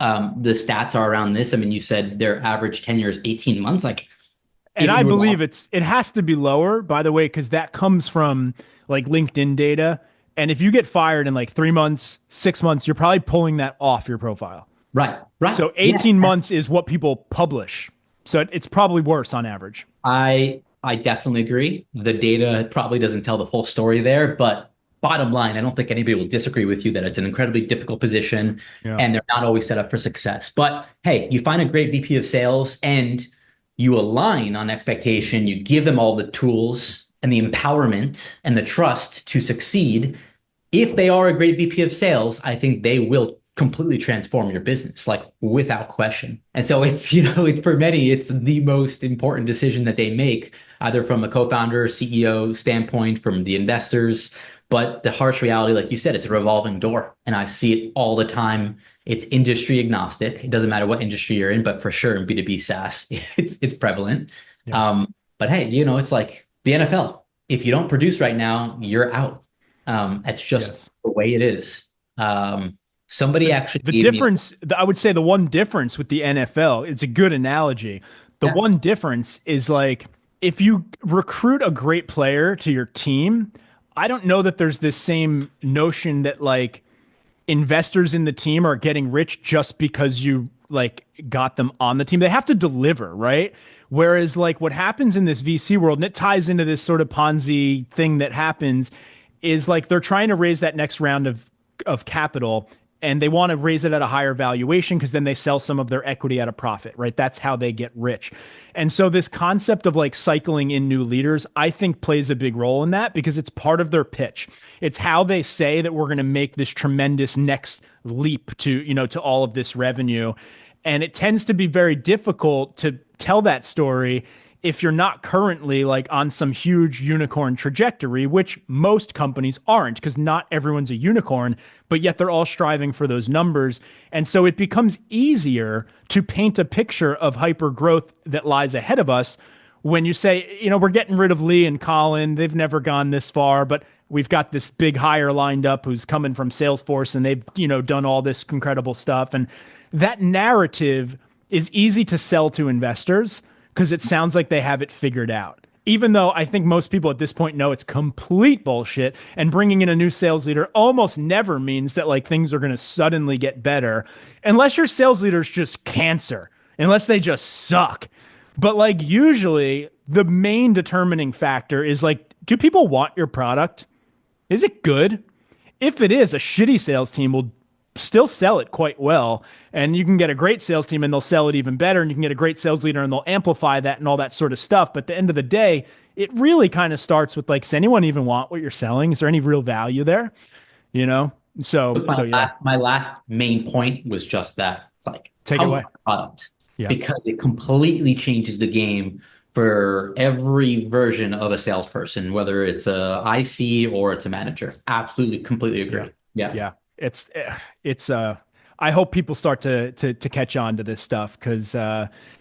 stats are around this. I mean, you said their average tenure is 18 months. And I believe it has to be lower, by the way, because that comes from LinkedIn data. And if you get fired in 3 months, 6 months, you're probably pulling that off your profile. Right. So 18 months is what people publish. So it's probably worse on average. I definitely agree. The data probably doesn't tell the full story there, but bottom line, I don't think anybody will disagree with you that it's an incredibly difficult position and they're not always set up for success. But hey, you find a great VP of sales and you align on expectation, you give them all the tools and the empowerment and the trust to succeed. If they are a great VP of sales, I think they will completely transform your business, like without question. And so it's, it's for many, it's the most important decision that they make, either from a co-founder, CEO standpoint, from the investors. But the harsh reality, like you said, it's a revolving door. And I see it all the time. It's industry agnostic. It doesn't matter what industry you're in, but for sure in B2B SaaS, it's prevalent. Yeah. But hey, it's like the NFL. If you don't produce right now, you're out. It's just the way it is. Somebody actually the difference, I would say the one difference with the NFL, it's a good analogy. The one difference is like, if you recruit a great player to your team, I don't know that there's this same notion that like investors in the team are getting rich just because you like got them on the team. They have to deliver, right? Whereas like what happens in this VC world, and it ties into this sort of Ponzi thing that happens, is like they're trying to raise that next round of capital, and they want to raise it at a higher valuation because then they sell some of their equity at a profit, right? That's how they get rich. And so this concept of like cycling in new leaders, I think plays a big role in that because it's part of their pitch. It's how they say that we're going to make this tremendous next leap to, to all of this revenue. And it tends to be very difficult to tell that story if you're not currently like on some huge unicorn trajectory, which most companies aren't, because not everyone's a unicorn, but yet they're all striving for those numbers. And so it becomes easier to paint a picture of hyper growth that lies ahead of us when you say, we're getting rid of Lee and Collin. They've never gone this far, but we've got this big hire lined up who's coming from Salesforce, and they've, done all this incredible stuff. And that narrative is easy to sell to investors because it sounds like they have it figured out. Even though I think most people at this point know it's complete bullshit, and bringing in a new sales leader almost never means that like things are going to suddenly get better, unless your sales leader is just cancer, unless they just suck. But like usually the main determining factor is like, do people want your product? Is it good? If it is, a shitty sales team will still sell it quite well, and you can get a great sales team and they'll sell it even better, and you can get a great sales leader and they'll amplify that and all that sort of stuff. But at the end of the day, it really kind of starts with like, does anyone even want what you're selling? Is there any real value there? My last main point was just that. It's like, take it away. Product, because it completely changes the game for every version of a salesperson, whether it's a IC or it's a manager. Absolutely, completely agree. Yeah. It's I hope people start to catch on to this stuff, because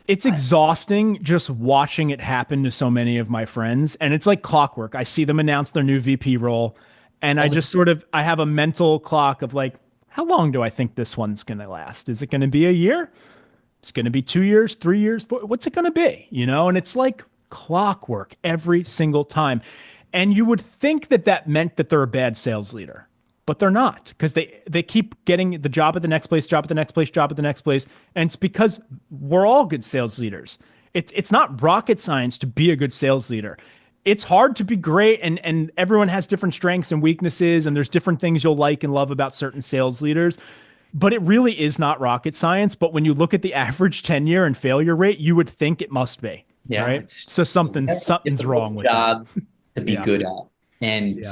it's exhausting just watching it happen to so many of my friends. And it's like clockwork. I see them announce their new VP role, and I just I have a mental clock of like, how long do I think this one's going to last? Is it going to be a year? It's going to be 2 years, 3 years? What's it going to be? And it's like clockwork every single time. And you would think that meant that they're a bad sales leader. But they're not, because they keep getting the job at the next place, job at the next place, job at the next place. And it's because we're all good sales leaders. It's not rocket science to be a good sales leader. It's hard to be great, and everyone has different strengths and weaknesses, and there's different things you'll like and love about certain sales leaders. But it really is not rocket science. But when you look at the average tenure and failure rate, you would think it must be. Yeah, right? So something's wrong with job to be good at. And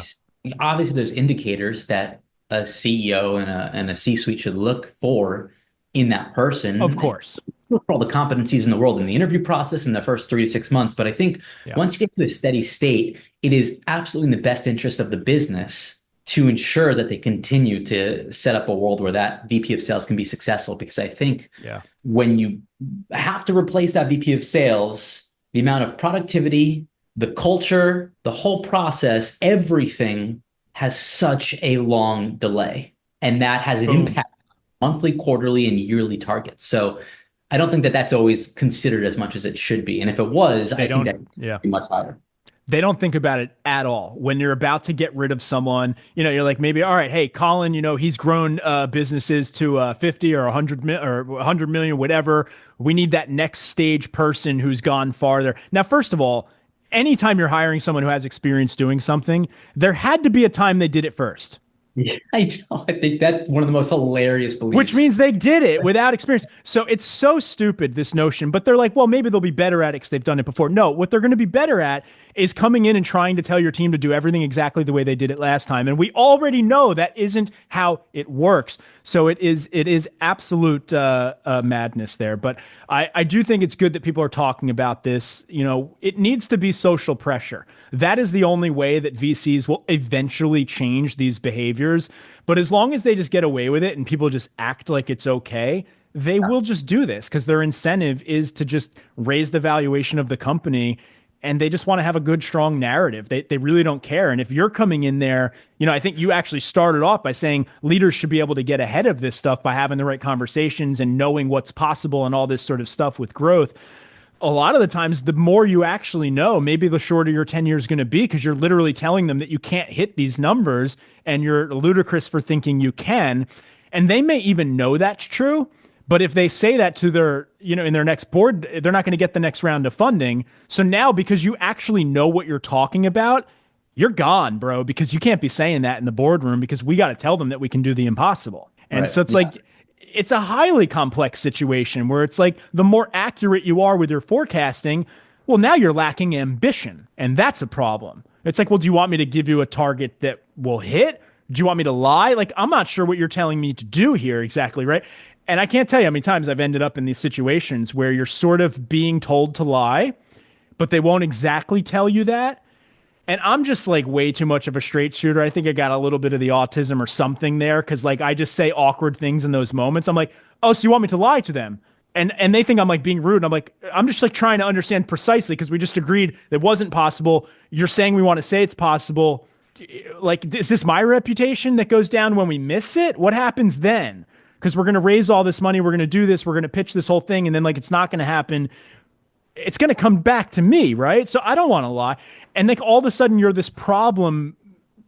obviously there's indicators that a CEO and a C-suite should look for in that person. Of course. Look for all the competencies in the world in the interview process in the first 3 to 6 months. But I think once you get to a steady state, it is absolutely in the best interest of the business to ensure that they continue to set up a world where that VP of sales can be successful. Because I think when you have to replace that VP of sales, the amount of productivity, the culture, the whole process, everything has such a long delay. And that has an impact on monthly, quarterly, and yearly targets. So I don't think that that's always considered as much as it should be. And if it was, I think that would be much higher. They don't think about it at all. When you're about to get rid of someone, you're like, maybe, all right, hey, Collin, he's grown businesses to 50 or 100 million, whatever. We need that next stage person who's gone farther. Now, first of all, anytime you're hiring someone who has experience doing something, there had to be a time they did it first. Yeah, I know. I think that's one of the most hilarious Which beliefs. means they did it without experience. So it's so stupid, this notion, but they're like, well, maybe they'll be better at it because they've done it before. No, what they're going to be better at is coming in and trying to tell your team to do everything exactly the way they did it last time. And we already know that isn't how it works. So it is absolute madness there. But I do think it's good that people are talking about this. You know, it needs to be social pressure. That is the only way that VCs will eventually change these behaviors. But as long as they just get away with it and people just act like it's okay, they will just do this because their incentive is to just raise the valuation of the company, and they just want to have a good, strong narrative. They really don't care. And if you're coming in there, you know, I think you actually started off by saying leaders should be able to get ahead of this stuff by having the right conversations and knowing what's possible and all this sort of stuff with growth. A lot of the times, the more you actually know, maybe the shorter your tenure is going to be because you're literally telling them that you can't hit these numbers and you're ludicrous for thinking you can. And they may even know that's true. But if they say that to their, you know, in their next board, they're not going to get the next round of funding. So now, because you actually know what you're talking about, you're gone, bro, because you can't be saying that in the boardroom because we got to tell them that we can do the impossible. And Right. so it's Yeah. like, it's a highly complex situation where it's like the more accurate you are with your forecasting, well, now you're lacking ambition. And that's a problem. It's like, well, do you want me to give you a target that will hit? Do you want me to lie? Like, I'm not sure what you're telling me to do here exactly, right? And I can't tell you how many times I've ended up in these situations where you're sort of being told to lie, but they won't exactly tell you that. And I'm just like way too much of a straight shooter. I think I got a little bit of the autism or something there because like I just say awkward things in those moments. I'm like, oh, so you want me to lie to them? And they think I'm like being rude. And I'm like, I'm just like trying to understand precisely because we just agreed that wasn't possible. You're saying we want to say it's possible. Like, is this my reputation that goes down when we miss it? What happens then? Because we're going to raise all this money. We're going to do this. We're going to pitch this whole thing. And then like, it's not going to happen. It's going to come back to me, right? So I don't want to lie. And like all of a sudden you're this problem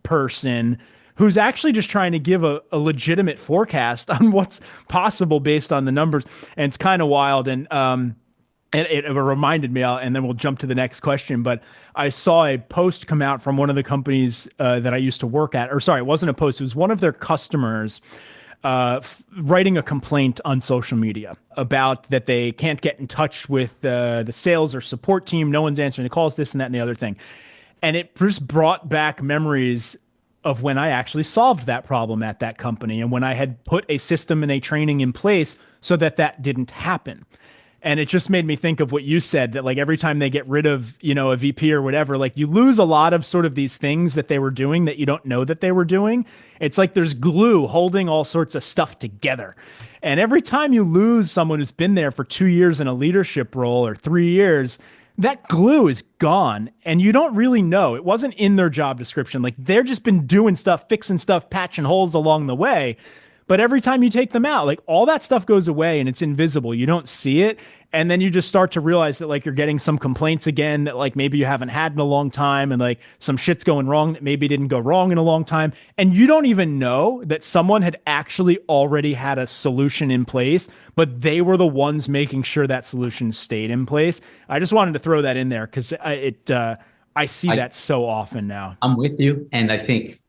person who's actually just trying to give a legitimate forecast on what's possible based on the numbers. And it's kind of wild. And it reminded me, and then we'll jump to the next question. But I saw a post come out from one of the companies that I used to work at, or sorry, it wasn't a post. It was one of their customers writing a complaint on social media about that they can't get in touch with the sales or support team. No one's answering the calls, this and that and the other thing. And it just brought back memories of when I actually solved that problem at that company and when I had put a system and a training in place so that that didn't happen. And it just made me think of what you said, that like every time they get rid of, you know, a VP or whatever, like you lose a lot of sort of these things that they were doing that you don't know that they were doing. It's like there's glue holding all sorts of stuff together. And every time you lose someone who's been there for 2 years in a leadership role or 3 years, that glue is gone and you don't really know. It wasn't in their job description. Like they're just been doing stuff, fixing stuff, patching holes along the way. But every time you take them out, like all that stuff goes away and it's invisible. You don't see it. And then you just start to realize that like you're getting some complaints again that like maybe you haven't had in a long time and like some shit's going wrong that maybe didn't go wrong in a long time. And you don't even know that someone had actually already had a solution in place, but they were the ones making sure that solution stayed in place. I just wanted to throw that in there because I see that so often now. I'm with you. And I think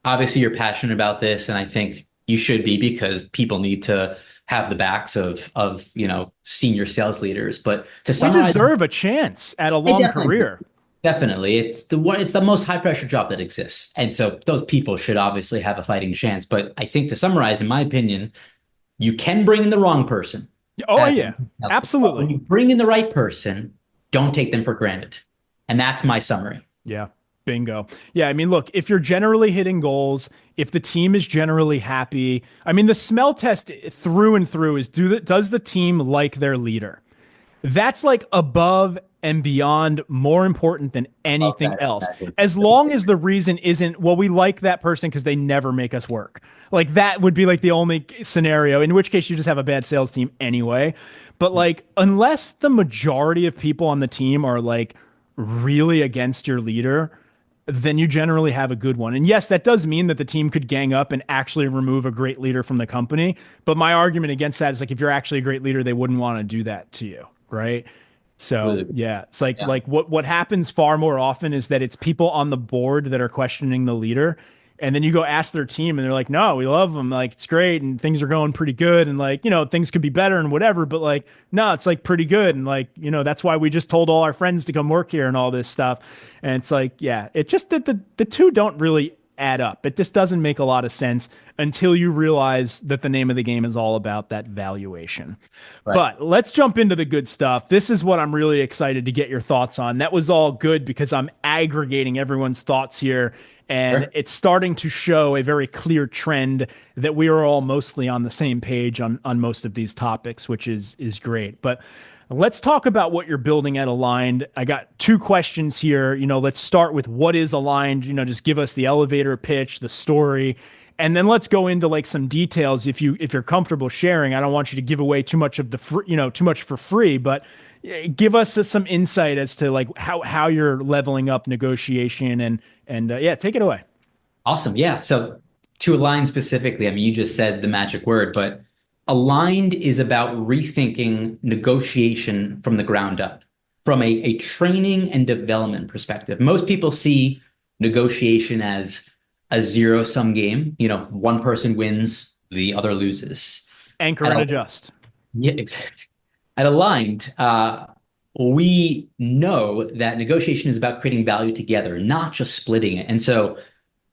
obviously you're passionate about this, and I think you should be because people need to have the backs of you know, senior sales leaders. But to We summarize, deserve a chance at a long career. definitely, it's the most high pressure job that exists, and so those people should obviously have a fighting chance. But I think to summarize, in my opinion, you can bring in the wrong person. Oh yeah, When absolutely. you bring in the right person, don't take them for granted, and that's my summary. Yeah, bingo. Yeah, I mean, look, if you're generally hitting goals, if the team is generally happy, I mean, the smell test through and through is does the team like their leader? That's like above and beyond more important than anything else. As long as the reason isn't, well, we like that person because they never make us work. Like that would be like the only scenario, in which case you just have a bad sales team anyway. But like, unless the majority of people on the team are like really against your leader, then you generally have a good one. And yes, that does mean that the team could gang up and actually remove a great leader from the company. But my argument against that is like, if you're actually a great leader, they wouldn't want to do that to you, right? So yeah, it's like what happens far more often is that it's people on the board that are questioning the leader. And then you go ask their team and they're like, no, we love them. Like, it's great. And things are going pretty good. And like, things could be better and whatever, but like, no, it's like pretty good. And like, that's why we just told all our friends to come work here and all this stuff. And it's like, yeah, it just that the two don't really add up. It just doesn't make a lot of sense until you realize that the name of the game is all about that valuation. Right. But let's jump into the good stuff. This is what I'm really excited to get your thoughts on. That was all good because I'm aggregating everyone's thoughts here. And It's starting to show a very clear trend that we are all mostly on the same page on most of these topics, which is great. But let's talk about what you're building at Aligned. I got two questions here. Let's start with what is Aligned. Just give us the elevator pitch, the story, and then let's go into like some details if you're comfortable sharing. I don't want you to give away too much of the too much for free, but give us some insight as to like how you're leveling up negotiation and yeah, take it away. Awesome. Yeah. So to Align specifically, I mean, you just said the magic word, but Aligned is about rethinking negotiation from the ground up, from a training and development perspective. Most people see negotiation as a zero-sum game. One person wins, the other loses. Anchor and adjust. Yeah, exactly. At Aligned, we know that negotiation is about creating value together, not just splitting it. And so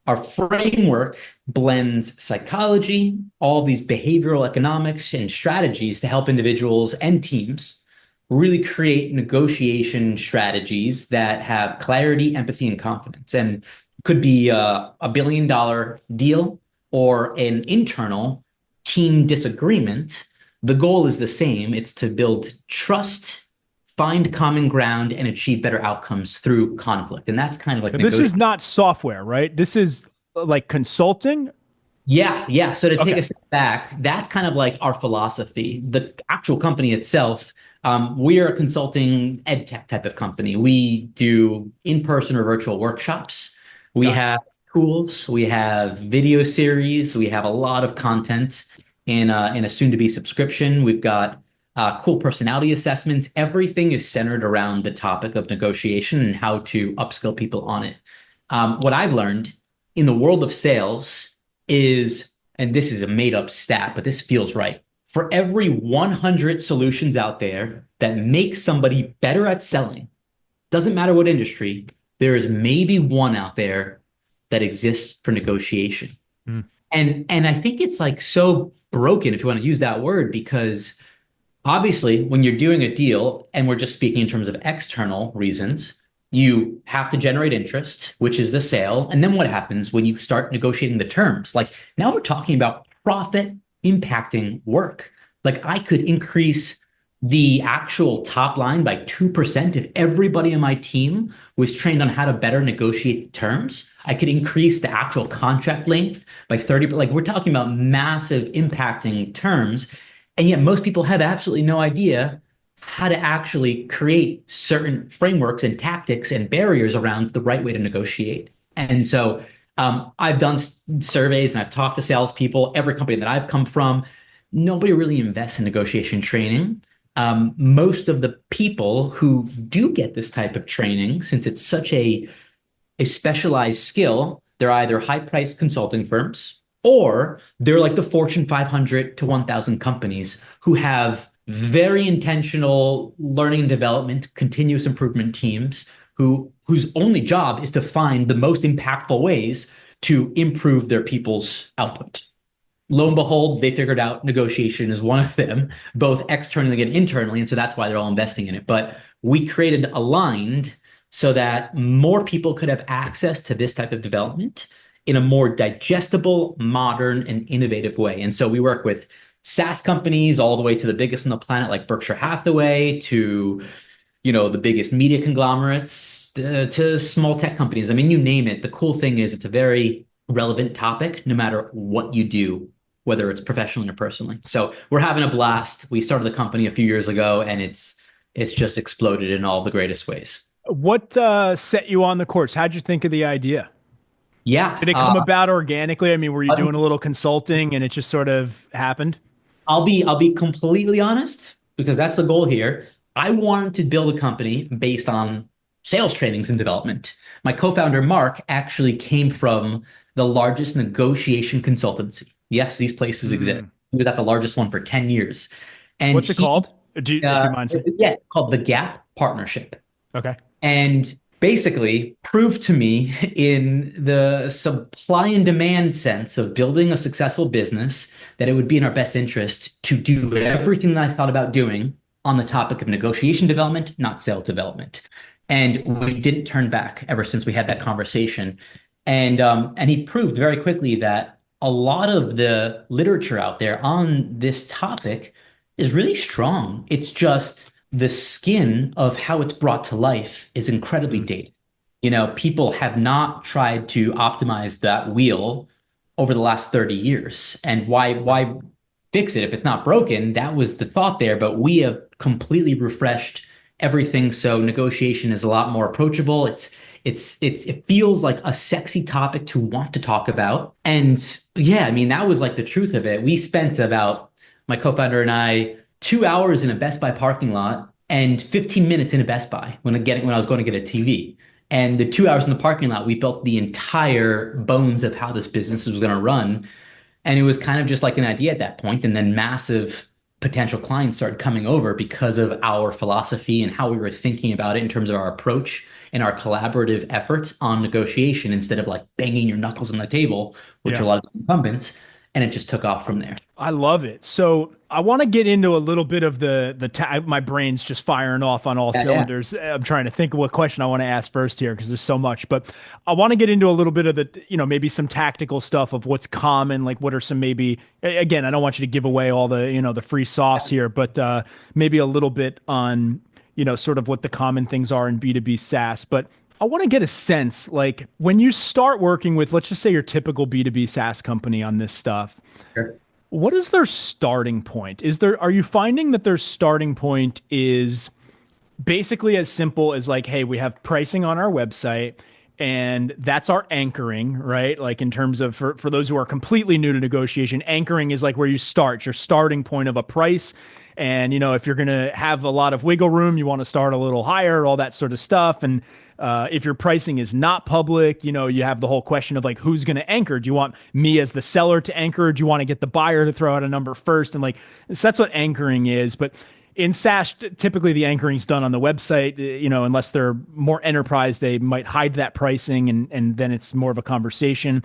our framework blends psychology, all these behavioral economics and strategies to help individuals and teams really create negotiation strategies that have clarity, empathy, and confidence. And could be a $1 billion deal or an internal team disagreement. The goal is the same. It's to build trust, find common ground, and achieve better outcomes through conflict. And that's kind of like this is not software, right? This is like consulting. Yeah. So to take a step back, that's kind of like our philosophy. The actual company itself, we are a consulting ed tech type of company. We do in-person or virtual workshops. We have tools. We have video series. We have a lot of content in a soon-to-be subscription. We've got cool personality assessments. Everything is centered around the topic of negotiation and how to upskill people on it. What I've learned in the world of sales is, and this is a made-up stat, but this feels right. For every 100 solutions out there that make somebody better at selling, doesn't matter what industry, there is maybe one out there that exists for negotiation. And I think it's like so broken, if you want to use that word, because obviously when you're doing a deal, and we're just speaking in terms of external reasons, you have to generate interest, which is the sale. And then what happens when you start negotiating the terms? Like now we're talking about profit impacting work. Like I could increase the actual top line by 2% if everybody in my team was trained on how to better negotiate the terms. I could increase the actual contract length by 30%. Like we're talking about massive impacting terms. And yet most people have absolutely no idea how to actually create certain frameworks and tactics and barriers around the right way to negotiate. And so I've done surveys and I've talked to salespeople, every company that I've come from, nobody really invests in negotiation training. Most of the people who do get this type of training, since it's such a specialized skill, they're either high-priced consulting firms or they're like the Fortune 500 to 1,000 companies who have very intentional learning and development, continuous improvement teams whose only job is to find the most impactful ways to improve their people's output. Lo and behold, they figured out negotiation is one of them, both externally and internally. And so that's why they're all investing in it. But we created Aligned so that more people could have access to this type of development in a more digestible, modern, and innovative way. And so we work with SaaS companies all the way to the biggest on the planet, like Berkshire Hathaway, to the biggest media conglomerates, to small tech companies. I mean, you name it. The cool thing is it's a very relevant topic, no matter what you do, whether it's professionally or personally. So we're having a blast. We started the company a few years ago, and it's just exploded in all the greatest ways. What set you on the course? How'd you think of the idea? Yeah. Did it come about organically? I mean, were you doing a little consulting and it just sort of happened? I'll be completely honest, because that's the goal here. I wanted to build a company based on sales trainings and development. My co-founder, Mark, actually came from the largest negotiation consultancy. Yes, these places exist. Mm. He was at the largest one for 10 years. And What's it called? If you mind saying. yeah, called the Gap Partnership. Okay. And basically proved to me in the supply and demand sense of building a successful business that it would be in our best interest to do everything that I thought about doing on the topic of negotiation development, not sales development. And we didn't turn back ever since we had that conversation. And he proved very quickly that a lot of the literature out there on this topic is really strong. It's just the skin of how it's brought to life is incredibly dated. People have not tried to optimize that wheel over the last 30 years. And why fix it if it's not broken? That was the thought there, but we have completely refreshed everything. So negotiation is a lot more approachable. It feels like a sexy topic to want to talk about. And yeah, I mean, that was like the truth of it. We spent about, my co-founder and I, 2 hours in a Best Buy parking lot and 15 minutes in a Best Buy when I was going to get a TV. And the 2 hours in the parking lot, we built the entire bones of how this business was going to run. And it was kind of just like an idea at that point. And then massive potential clients started coming over because of our philosophy and how we were thinking about it in terms of our approach and our collaborative efforts on negotiation instead of like banging your knuckles on the table, which are a lot of incumbents. And it just took off from there. I love it. So I want to get into a little bit of my brain's just firing off on all cylinders. Yeah. I'm trying to think of what question I want to ask first here because there's so much, but I want to get into a little bit of the, maybe some tactical stuff of what's common, like what are some, maybe, again, I don't want you to give away all the, the free sauce here, but maybe a little bit on, sort of what the common things are in B2B SaaS. But I want to get a sense, like when you start working with, let's just say your typical B2B SaaS company on this stuff, sure. What is their starting point? Are you finding that their starting point is basically as simple as like, hey, we have pricing on our website and that's our anchoring, right? Like in terms of, for those who are completely new to negotiation, anchoring is like where you start, your starting point of a price. And, if you're going to have a lot of wiggle room, you want to start a little higher, all that sort of stuff. And if your pricing is not public, you have the whole question of like, who's going to anchor? Do you want me as the seller to anchor? Do you want to get the buyer to throw out a number first? And like, so that's what anchoring is. But in SaaS, typically the anchoring is done on the website, unless they're more enterprise, they might hide that pricing and then it's more of a conversation.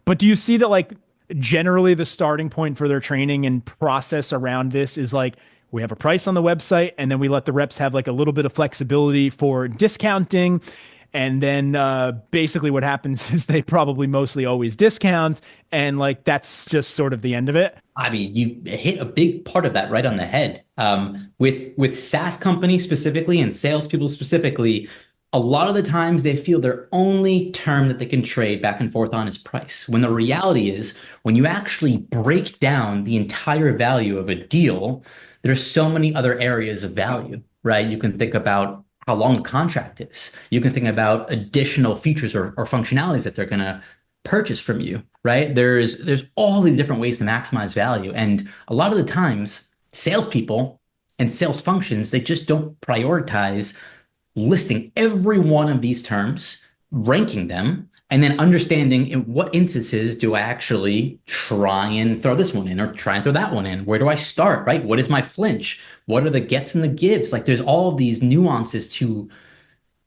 But do you see that like generally the starting point for their training and process around this is like, we have a price on the website and then we let the reps have like a little bit of flexibility for discounting. And then basically what happens is they probably mostly always discount. And like, that's just sort of the end of it. I mean, you hit a big part of that right on the head. With SaaS companies specifically and salespeople specifically, a lot of the times they feel their only term that they can trade back and forth on is price. When the reality is, when you actually break down the entire value of a deal, there's so many other areas of value, right? You can think about how long the contract is. You can think about additional features or functionalities that they're going to purchase from you, right? There's all these different ways to maximize value. And a lot of the times, salespeople and sales functions, they just don't prioritize listing every one of these terms, ranking them, and then understanding in what instances do I actually try and throw this one in or try and throw that one in? Where do I start, right? What is my flinch? What are the gets and the gives? Like there's all of these nuances to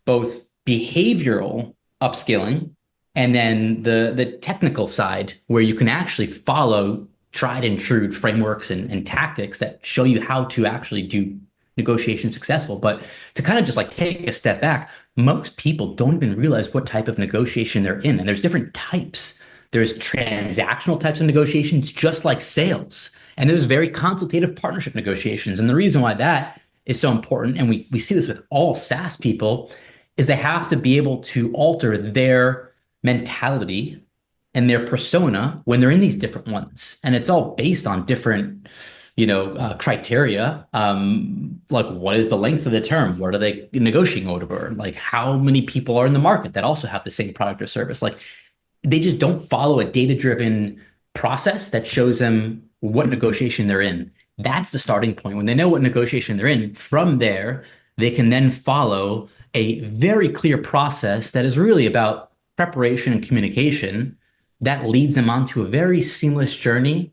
both behavioral upskilling and then the technical side where you can actually follow tried and true frameworks and tactics that show you how to actually do negotiation successful. But to kind of just like take a step back, most people don't even realize what type of negotiation they're in. And there's different types. There's transactional types of negotiations, just like sales. And there's very consultative partnership negotiations. And the reason why that is so important, and we see this with all SaaS people, is they have to be able to alter their mentality and their persona when they're in these different ones. And it's all based on different criteria, like what is the length of the term? What are they negotiating over? Like how many people are in the market that also have the same product or service? Like they just don't follow a data-driven process that shows them what negotiation they're in. That's the starting point. When they know what negotiation they're in, from there, they can then follow a very clear process that is really about preparation and communication that leads them onto a very seamless journey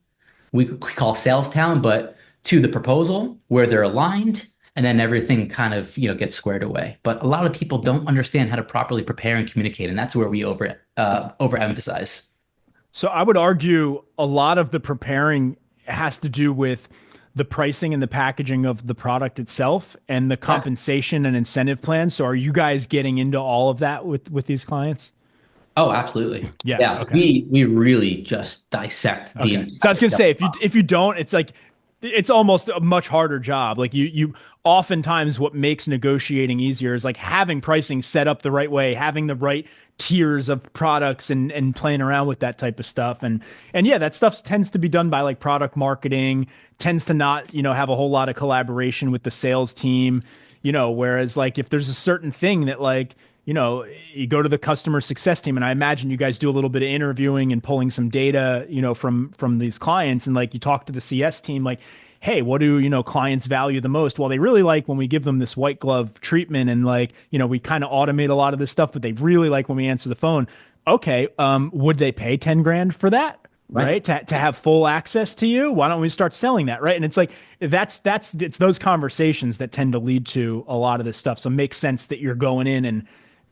we call sales town, but to the proposal where they're aligned and then everything kind of, gets squared away. But a lot of people don't understand how to properly prepare and communicate, and that's where we overemphasize. So I would argue a lot of the preparing has to do with the pricing and the packaging of the product itself and the compensation and incentive plans. So are you guys getting into all of that with these clients? Oh, absolutely. Yeah. Okay. We really just dissect the Okay. So I was gonna say, if you don't, it's like it's almost a much harder job. Like you oftentimes what makes negotiating easier is like having pricing set up the right way, having the right tiers of products and playing around with that type of stuff. And yeah, that stuff tends to be done by like product marketing, tends to not, have a whole lot of collaboration with the sales team, whereas like if there's a certain thing that like, you go to the customer success team, and I imagine you guys do a little bit of interviewing and pulling some data, from these clients, and like you talk to the CS team, like, hey, what do clients value the most? Well, they really like when we give them this white glove treatment, and like, we kind of automate a lot of this stuff, but they really like when we answer the phone. Okay, would they pay 10 grand for that? Right. To have full access to you. Why don't we start selling that? Right. And it's like, it's those conversations that tend to lead to a lot of this stuff. So it makes sense that you're going in and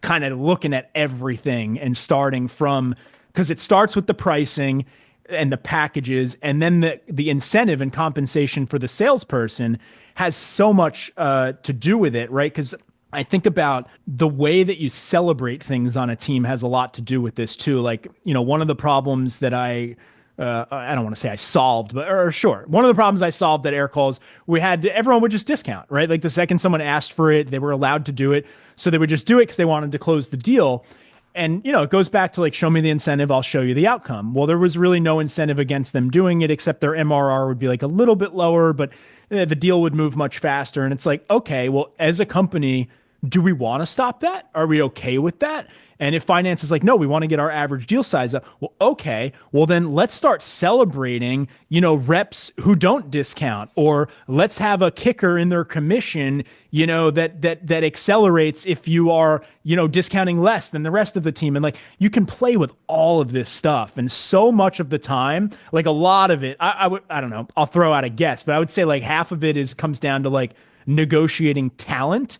kind of looking at everything and starting from, because it starts with the pricing and the packages, and then the incentive and compensation for the salesperson has so much to do with it, right? Because I think about the way that you celebrate things on a team has a lot to do with this too. Like, one of the problems that I don't want to say I solved, or sure, one of the problems I solved at Aircalls, everyone would just discount, right? Like the second someone asked for it, they were allowed to do it. So they would just do it because they wanted to close the deal. And, it goes back to like, show me the incentive, I'll show you the outcome. Well, there was really no incentive against them doing it, except their MRR would be like a little bit lower, but the deal would move much faster. And it's like, okay, well, as a company, do we want to stop that? Are we okay with that? And if finance is like, no, we want to get our average deal size up. Well, okay, well then let's start celebrating, reps who don't discount, or let's have a kicker in their commission, that accelerates if you are, discounting less than the rest of the team. And like, you can play with all of this stuff. And so much of the time, like a lot of it, I don't know, I'll throw out a guess, but I would say like half of it comes down to like negotiating talent,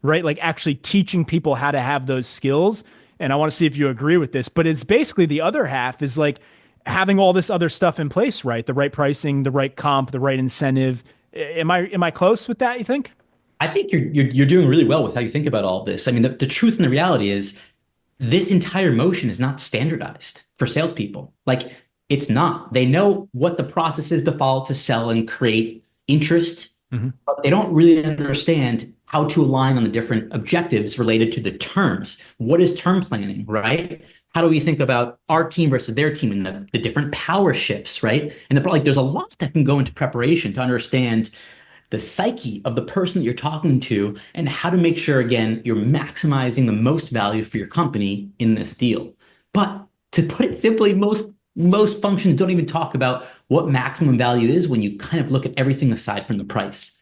right? Like actually teaching people how to have those skills. And I want to see if you agree with this, but it's basically the other half is like having all this other stuff in place, right? The right pricing, the right comp, the right incentive. Am I close with that, you think? I think you're doing really well with how you think about all of this. I mean, the truth and the reality is this entire motion is not standardized for salespeople. Like it's not. They know what the process is to follow to sell and create interest, but they don't really understand how to align on the different objectives related to the terms. What is term planning, right? How do we think about our team versus their team and the different power shifts, right? And there's a lot that can go into preparation to understand the psyche of the person that you're talking to and how to make sure, again, you're maximizing the most value for your company in this deal. But to put it simply, most functions don't even talk about what maximum value is when you kind of look at everything aside from the price.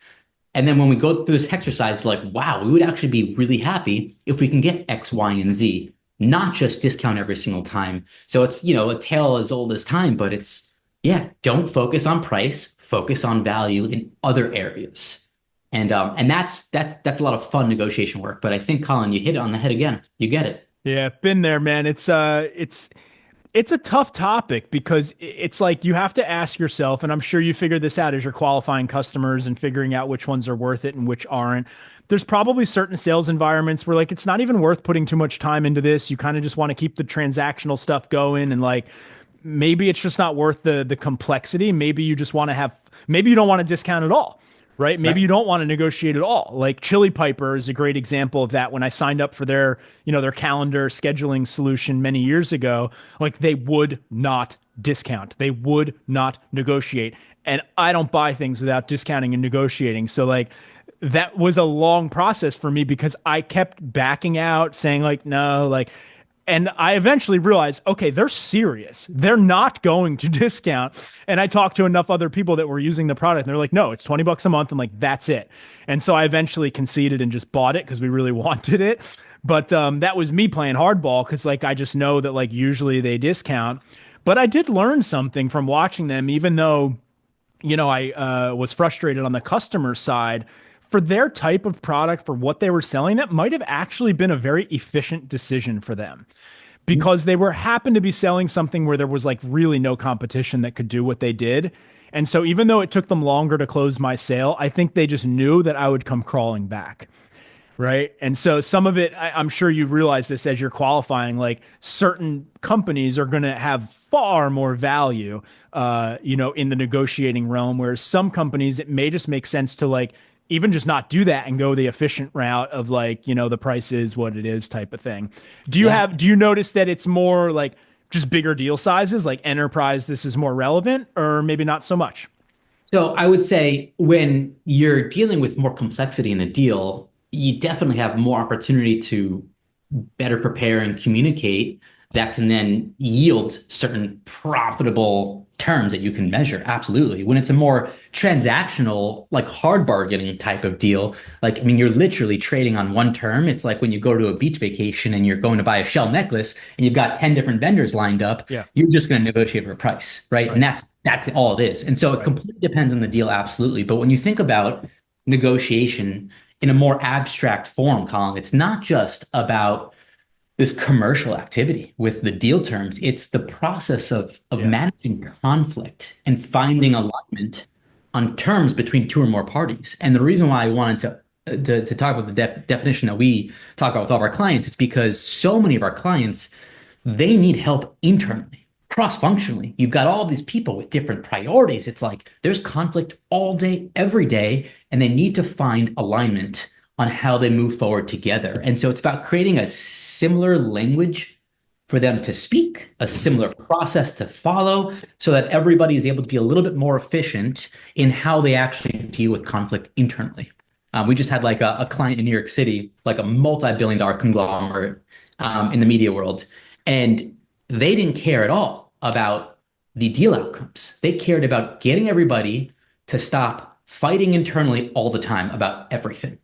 And then when we go through this exercise, we're like, wow, we would actually be really happy if we can get X, Y, and Z, not just discount every single time. So it's, a tale as old as time, but don't focus on price, focus on value in other areas. And that's a lot of fun negotiation work. But I think, Collin, you hit it on the head again. You get it. Yeah, been there, man. It's a tough topic because it's like you have to ask yourself, and I'm sure you figure this out as you're qualifying customers and figuring out which ones are worth it and which aren't. There's probably certain sales environments where like it's not even worth putting too much time into this. You kind of just want to keep the transactional stuff going, and like maybe it's just not worth the complexity. Maybe you just want to maybe you don't want to discount at all. Right? Maybe you don't want to negotiate at all. Like Chili Piper is a great example of that. When I signed up for their calendar scheduling solution many years ago, like they would not discount. They would not negotiate. And I don't buy things without discounting and negotiating. So like that was a long process for me because I kept backing out, saying like, no, like, and I eventually realized, okay, they're serious. They're not going to discount. And I talked to enough other people that were using the product, and they're like, no, it's $20 a month. I'm like, that's it. And so I eventually conceded and just bought it because we really wanted it. But that was me playing hardball because like I just know that like usually they discount. But I did learn something from watching them, even though I was frustrated on the customer side for their type of product, for what they were selling. That might have actually been a very efficient decision for them because they were happened to be selling something where there was like really no competition that could do what they did. And so even though it took them longer to close my sale, I think they just knew that I would come crawling back. Right. And so some of it, I'm sure you realize this as you're qualifying, like certain companies are going to have far more value, in the negotiating realm, whereas some companies, it may just make sense to like even just not do that and go the efficient route of like, the price is what it is type of thing. Do you notice that it's more like just bigger deal sizes, like enterprise, this is more relevant, or maybe not so much? So I would say when you're dealing with more complexity in a deal, you definitely have more opportunity to better prepare and communicate that can then yield certain profitable terms that you can measure. Absolutely. When it's a more transactional, like hard bargaining type of deal, like, I mean, you're literally trading on one term. It's like when you go to a beach vacation and you're going to buy a shell necklace and you've got 10 different vendors lined up, Yeah. you're just going to negotiate for a price, right? And that's all it is. And so it completely depends on the deal, absolutely. But when you think about negotiation in a more abstract form, Collin, it's not just about this commercial activity with the deal terms. It's the process of managing conflict and finding alignment on terms between two or more parties. And the reason why I wanted to talk about the definition that we talk about with all of our clients is because so many of our clients, they need help internally, cross-functionally. You've got all these people with different priorities. It's like there's conflict all day, every day, and they need to find alignment on how they move forward together. And so it's about creating a similar language for them to speak, a similar process to follow, so that everybody is able to be a little bit more efficient in how they actually deal with conflict internally. We just had like a client in New York City, like a multi-billion-dollar conglomerate in the media world, and they didn't care at all about the deal outcomes. They cared about getting everybody to stop fighting internally all the time about everything,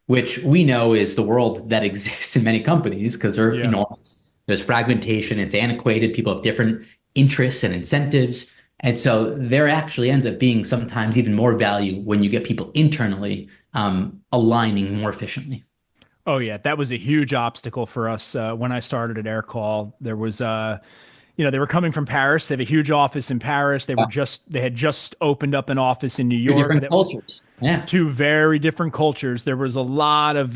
which we know is the world that exists in many companies because they're enormous. There's fragmentation, it's antiquated, people have different interests and incentives. And so there actually ends up being sometimes even more value when you get people internally aligning more efficiently. Oh yeah, that was a huge obstacle for us when I started at Aircall. There was, they were coming from Paris. They have a huge office in Paris. They had just opened up an office in New Two York. different cultures. Yeah. Two very different cultures. There was a lot of,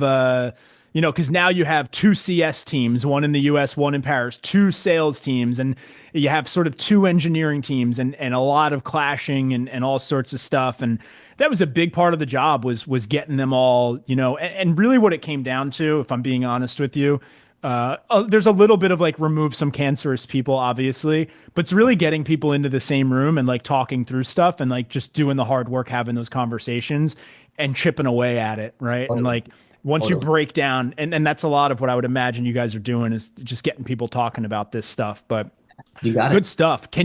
because now you have two CS teams, one in the US, one in Paris, two sales teams, and you have sort of two engineering teams and a lot of clashing and all sorts of stuff. And that was a big part of the job was getting them all, and really what it came down to, if I'm being honest with you, there's a little bit of like remove some cancerous people, obviously, but it's really getting people into the same room and like talking through stuff and like just doing the hard work, having those conversations and chipping away at it. Right. And like once you break down, and that's a lot of what I would imagine you guys are doing is just getting people talking about this stuff. But you got good stuff. Do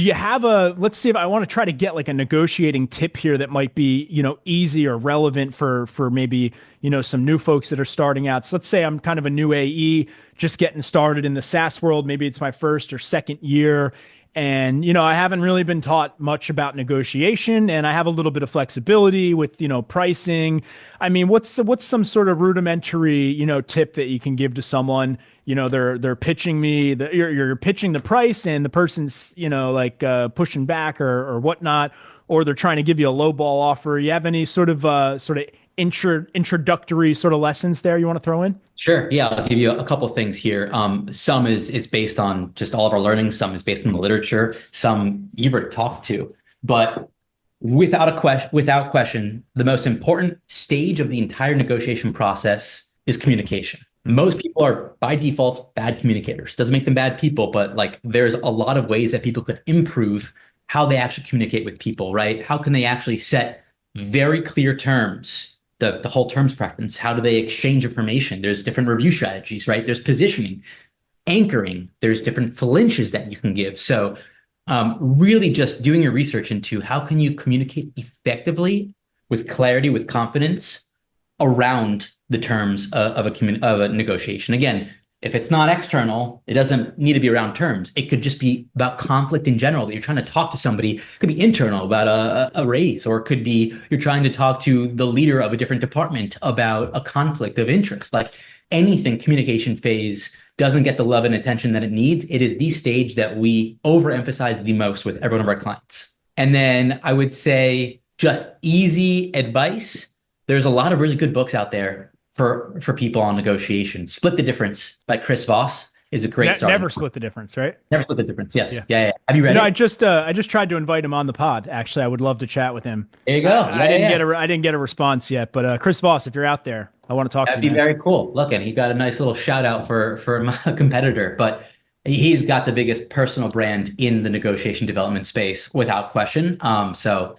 you have let's see if I want to try to get like a negotiating tip here that might be, easy or relevant for maybe, some new folks that are starting out. So let's say I'm kind of a new AE, just getting started in the SaaS world. Maybe it's my first or second year. And, I haven't really been taught much about negotiation, and I have a little bit of flexibility with, pricing. I mean, what's some sort of rudimentary, tip that you can give to someone? They're pitching me you're pitching the price and the person's, pushing back or whatnot, or they're trying to give you a low ball offer. You have any sort of introductory sort of lessons there you want to throw in? Sure. Yeah, I'll give you a couple of things here. Some is based on just all of our learning. Some is based on the literature. Some you've already talked to. But without question, the most important stage of the entire negotiation process is communication. Most people are by default bad communicators. Doesn't make them bad people, but like there's a lot of ways that people could improve how they actually communicate with people, right? How can they actually set very clear terms? The whole terms preference, how do they exchange information? There's different review strategies, right? There's positioning, anchoring, there's different flinches that you can give. So really just doing your research into how can you communicate effectively with clarity, with confidence around the terms of a negotiation. Again, if it's not external, it doesn't need to be around terms. It could just be about conflict in general, that you're trying to talk to somebody. It could be internal about a raise, or it could be you're trying to talk to the leader of a different department about a conflict of interest. Like anything, communication phase doesn't get the love and attention that it needs. It is the stage that we overemphasize the most with every one of our clients. And then I would say just easy advice. There's a lot of really good books out there for people on negotiation. Split the Difference by Chris Voss is a great start. Never Split the Difference, right? Never Split the Difference. Yes. Yeah. Have you read it? I just tried to invite him on the pod. Actually, I would love to chat with him. There you go. I didn't get a response yet, but Chris Voss, if you're out there, I want to talk to you. That'd be very cool. Look, and he got a nice little shout out for a competitor, but he's got the biggest personal brand in the negotiation development space without question. So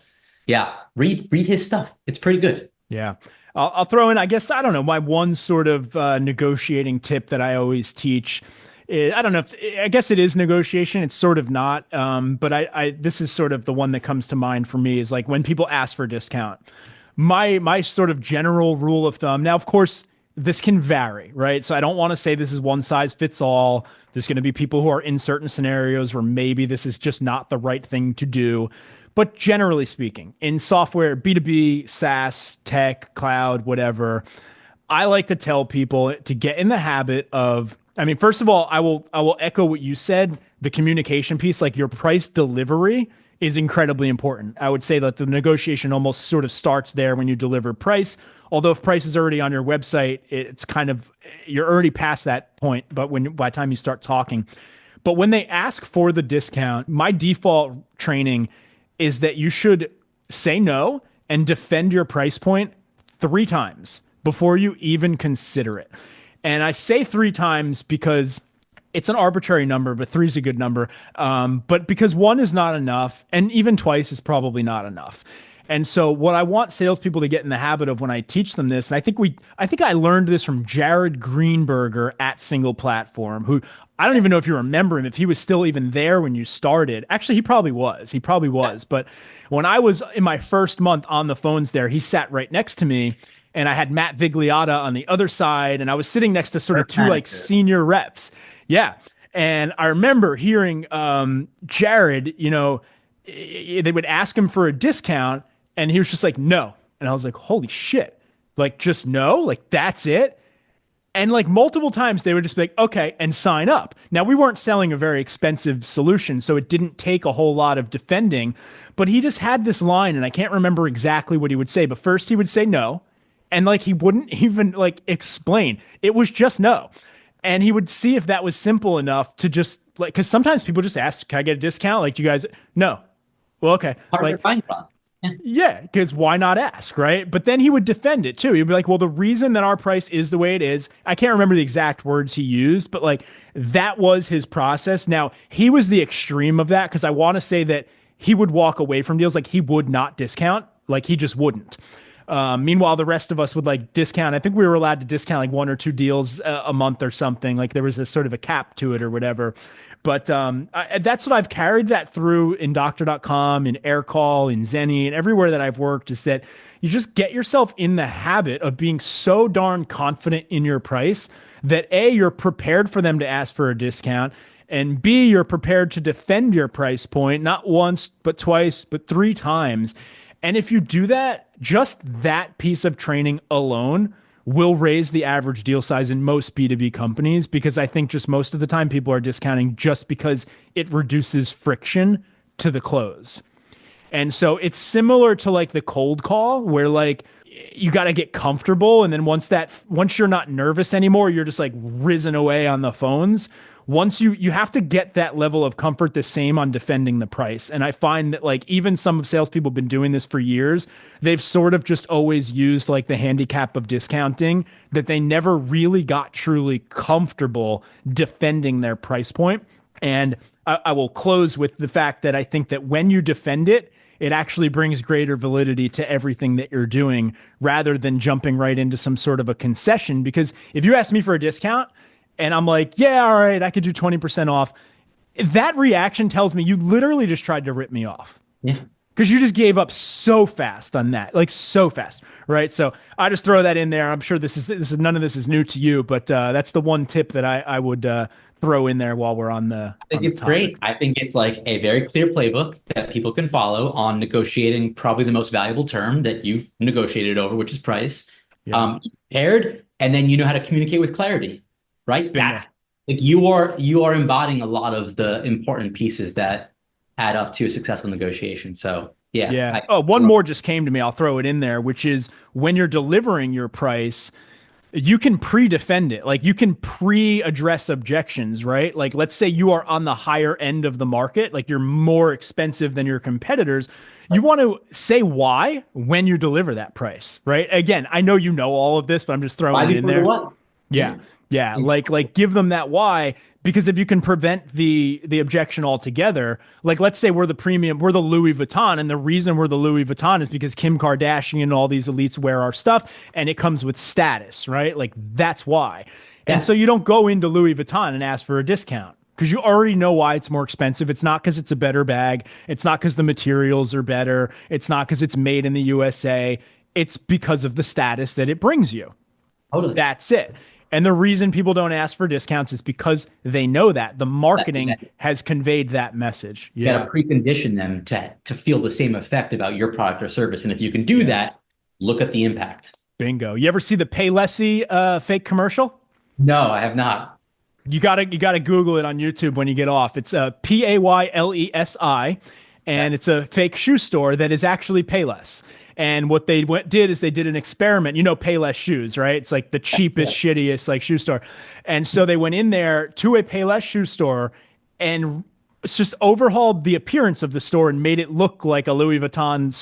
yeah, read his stuff. It's pretty good. Yeah. I'll throw in, I guess, I don't know, my one sort of negotiating tip that I always teach. I don't know I guess it is negotiation. It's sort of not. But this is sort of the one that comes to mind for me, is like when people ask for a discount, my sort of general rule of thumb. Now, of course, this can vary, right? So I don't want to say this is one size fits all. There's going to be people who are in certain scenarios where maybe this is just not the right thing to do. But generally speaking, in software, B2B, SaaS, tech, cloud, whatever, I like to tell people to get in the habit of, I mean, first of all, I will echo what you said, the communication piece, like your price delivery is incredibly important. I would say that the negotiation almost sort of starts there when you deliver price. Although if price is already on your website, it's kind of, you're already past that point, but by the time you start talking. But when they ask for the discount, my default training is that you should say no and defend your price point 3 times before you even consider it. And I say 3 times because it's an arbitrary number, but 3 is a good number. But because 1 is not enough, and even twice is probably not enough. And so what I want salespeople to get in the habit of when I teach them this, and I think I learned this from Jared Greenberger at SinglePlatform, who I don't even know if you remember him, if he was still even there when you started. Actually, he probably was. Yeah. But when I was in my first month on the phones there, he sat right next to me, and I had Matt Vigliotta on the other side, and I was sitting next to sort of 2 like senior reps. Yeah. And I remember hearing Jared, they would ask him for a discount, and he was just like, no. And I was like, holy shit. Like, just no? Like, that's it? And like multiple times they would just be like, okay, and sign up. Now, we weren't selling a very expensive solution, so it didn't take a whole lot of defending, but he just had this line, and I can't remember exactly what he would say, but first he would say no, and like he wouldn't even like explain. It was just no. And he would see if that was simple enough to just like, because sometimes people just ask, can I get a discount? Like, do you guys, no. Well, okay. Part of their buying process. Yeah, because why not ask, right? But then he would defend it too. He'd be like, well, the reason that our price is the way it is, I can't remember the exact words he used, but like that was his process. Now, he was the extreme of that, because I want to say that he would walk away from deals, like he would not discount, like he just wouldn't. Meanwhile, the rest of us would like discount. I think we were allowed to discount like 1 or 2 deals a month or something. Like there was this sort of a cap to it or whatever. But that's what I've carried that through in Doctor.com, in Aircall, in Zenny, and everywhere that I've worked, is that you just get yourself in the habit of being so darn confident in your price that A, you're prepared for them to ask for a discount, and B, you're prepared to defend your price point, not once, but twice, but 3 times. And if you do that, just that piece of training alone will raise the average deal size in most B2B companies, because I think just most of the time people are discounting just because it reduces friction to the close. And so it's similar to like the cold call, where like you got to get comfortable. And then once you're not nervous anymore, you're just like risen away on the phones. Once you have to get that level of comfort the same on defending the price. And I find that like even some of salespeople have been doing this for years. They've sort of just always used like the handicap of discounting, that they never really got truly comfortable defending their price point. And I will close with the fact that I think that when you defend it, it actually brings greater validity to everything that you're doing, rather than jumping right into some sort of a concession. Because if you ask me for a discount, and I'm like, yeah, all right, I could do 20% off, that reaction tells me you literally just tried to rip me off. Yeah. Because you just gave up so fast on that, like so fast, right? So I just throw that in there. I'm sure this is none of this is new to you, but that's the one tip that I would throw in there while we're on the. I think it's great. I think it's like a very clear playbook that people can follow on negotiating probably the most valuable term that you've negotiated over, which is price. Yeah. Paired, and then you know how to communicate with clarity, right? Bingo. That's like you are embodying a lot of the important pieces that add up to a successful negotiation. So yeah. Yeah. One more just came to me. I'll throw it in there, which is when you're delivering your price, you can pre-defend it. Like you can pre-address objections, right? Like let's say you are on the higher end of the market, like you're more expensive than your competitors. You want to say why when you deliver that price, right? Again, I know you know all of this, but I'm just throwing it in there. What? Yeah. Yeah. Like give them that why, because if you can prevent the objection altogether, like let's say we're the Louis Vuitton, and the reason we're the Louis Vuitton is because Kim Kardashian and all these elites wear our stuff, and it comes with status, right? Like that's why. And so you don't go into Louis Vuitton and ask for a discount because you already know why it's more expensive. It's not because it's a better bag. It's not because the materials are better. It's not because it's made in the USA. It's because of the status that it brings you. Totally. That's it. And the reason people don't ask for discounts is because they know that the marketing has conveyed that message. You got to precondition them to feel the same effect about your product or service. And if you can do that, look at the impact. Bingo. You ever see the Paylessy fake commercial? No, I have not. You gotta Google it on YouTube when you get off. It's Paylesi, and it's a fake shoe store that is actually Payless. And what they did is they did an experiment. You know Payless shoes, right? It's like the cheapest, shittiest like shoe store. And so they went in there to a Payless shoe store and it's just overhauled the appearance of the store and made it look like a Louis Vuitton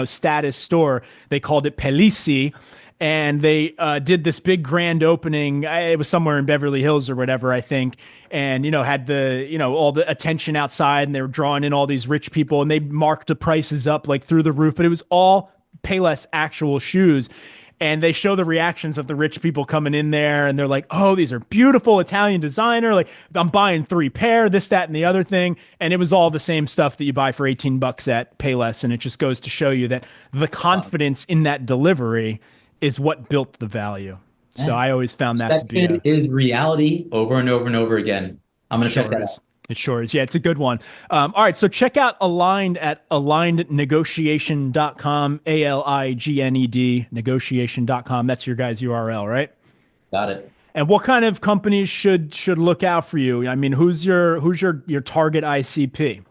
status store. They called it Paylessy. And they did this big grand opening. It was somewhere in Beverly Hills or whatever, I think. And, had all the attention outside, and they were drawing in all these rich people, and they marked the prices up like through the roof. But it was all Payless actual shoes. And they show the reactions of the rich people coming in there, and they're like, oh, these are beautiful Italian designer. Like, I'm buying 3 pair, this, that, and the other thing. And it was all the same stuff that you buy for $18 at Payless. And it just goes to show you that the confidence in that delivery is what built the value. So I always found that to be is reality over and over and over again. I'm going to check that out. It sure is. Yeah, it's a good one. All right, so check out Aligned at alignednegotiation.com, ALIGNED, negotiation.com. That's your guys' URL, right? Got it. And what kind of companies should look out for you? I mean, who's your target ICP?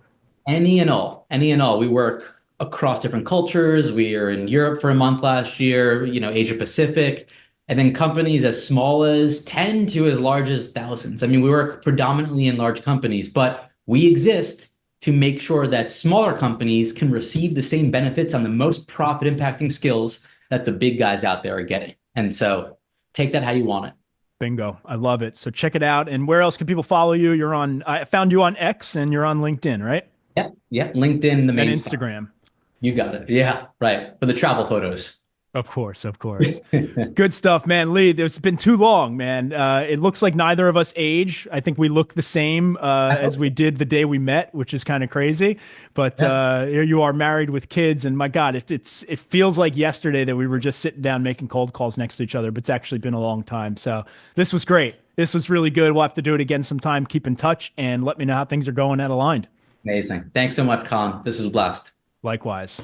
Any and all. We work across different cultures. We are in Europe for a month last year, Asia Pacific, and then companies as small as 10 to as large as thousands. I mean, we work predominantly in large companies, but we exist to make sure that smaller companies can receive the same benefits on the most profit impacting skills that the big guys out there are getting. And so take that how you want it. Bingo. I love it. So check it out. And where else can people follow you? I found you on X and you're on LinkedIn, right? Yeah. LinkedIn, the main and Instagram. Spot. You got it. Yeah, right. For the travel photos. Of course. Good stuff, man. Lee, it's been too long, man. It looks like neither of us age. I think we look the same as we did the day we met, which is kind of crazy. But here you are married with kids. And my God, it feels like yesterday that we were just sitting down making cold calls next to each other. But it's actually been a long time. So this was great. This was really good. We'll have to do it again sometime. Keep in touch and let me know how things are going at Aligned. Amazing. Thanks so much, Collin. This was a blast. Likewise.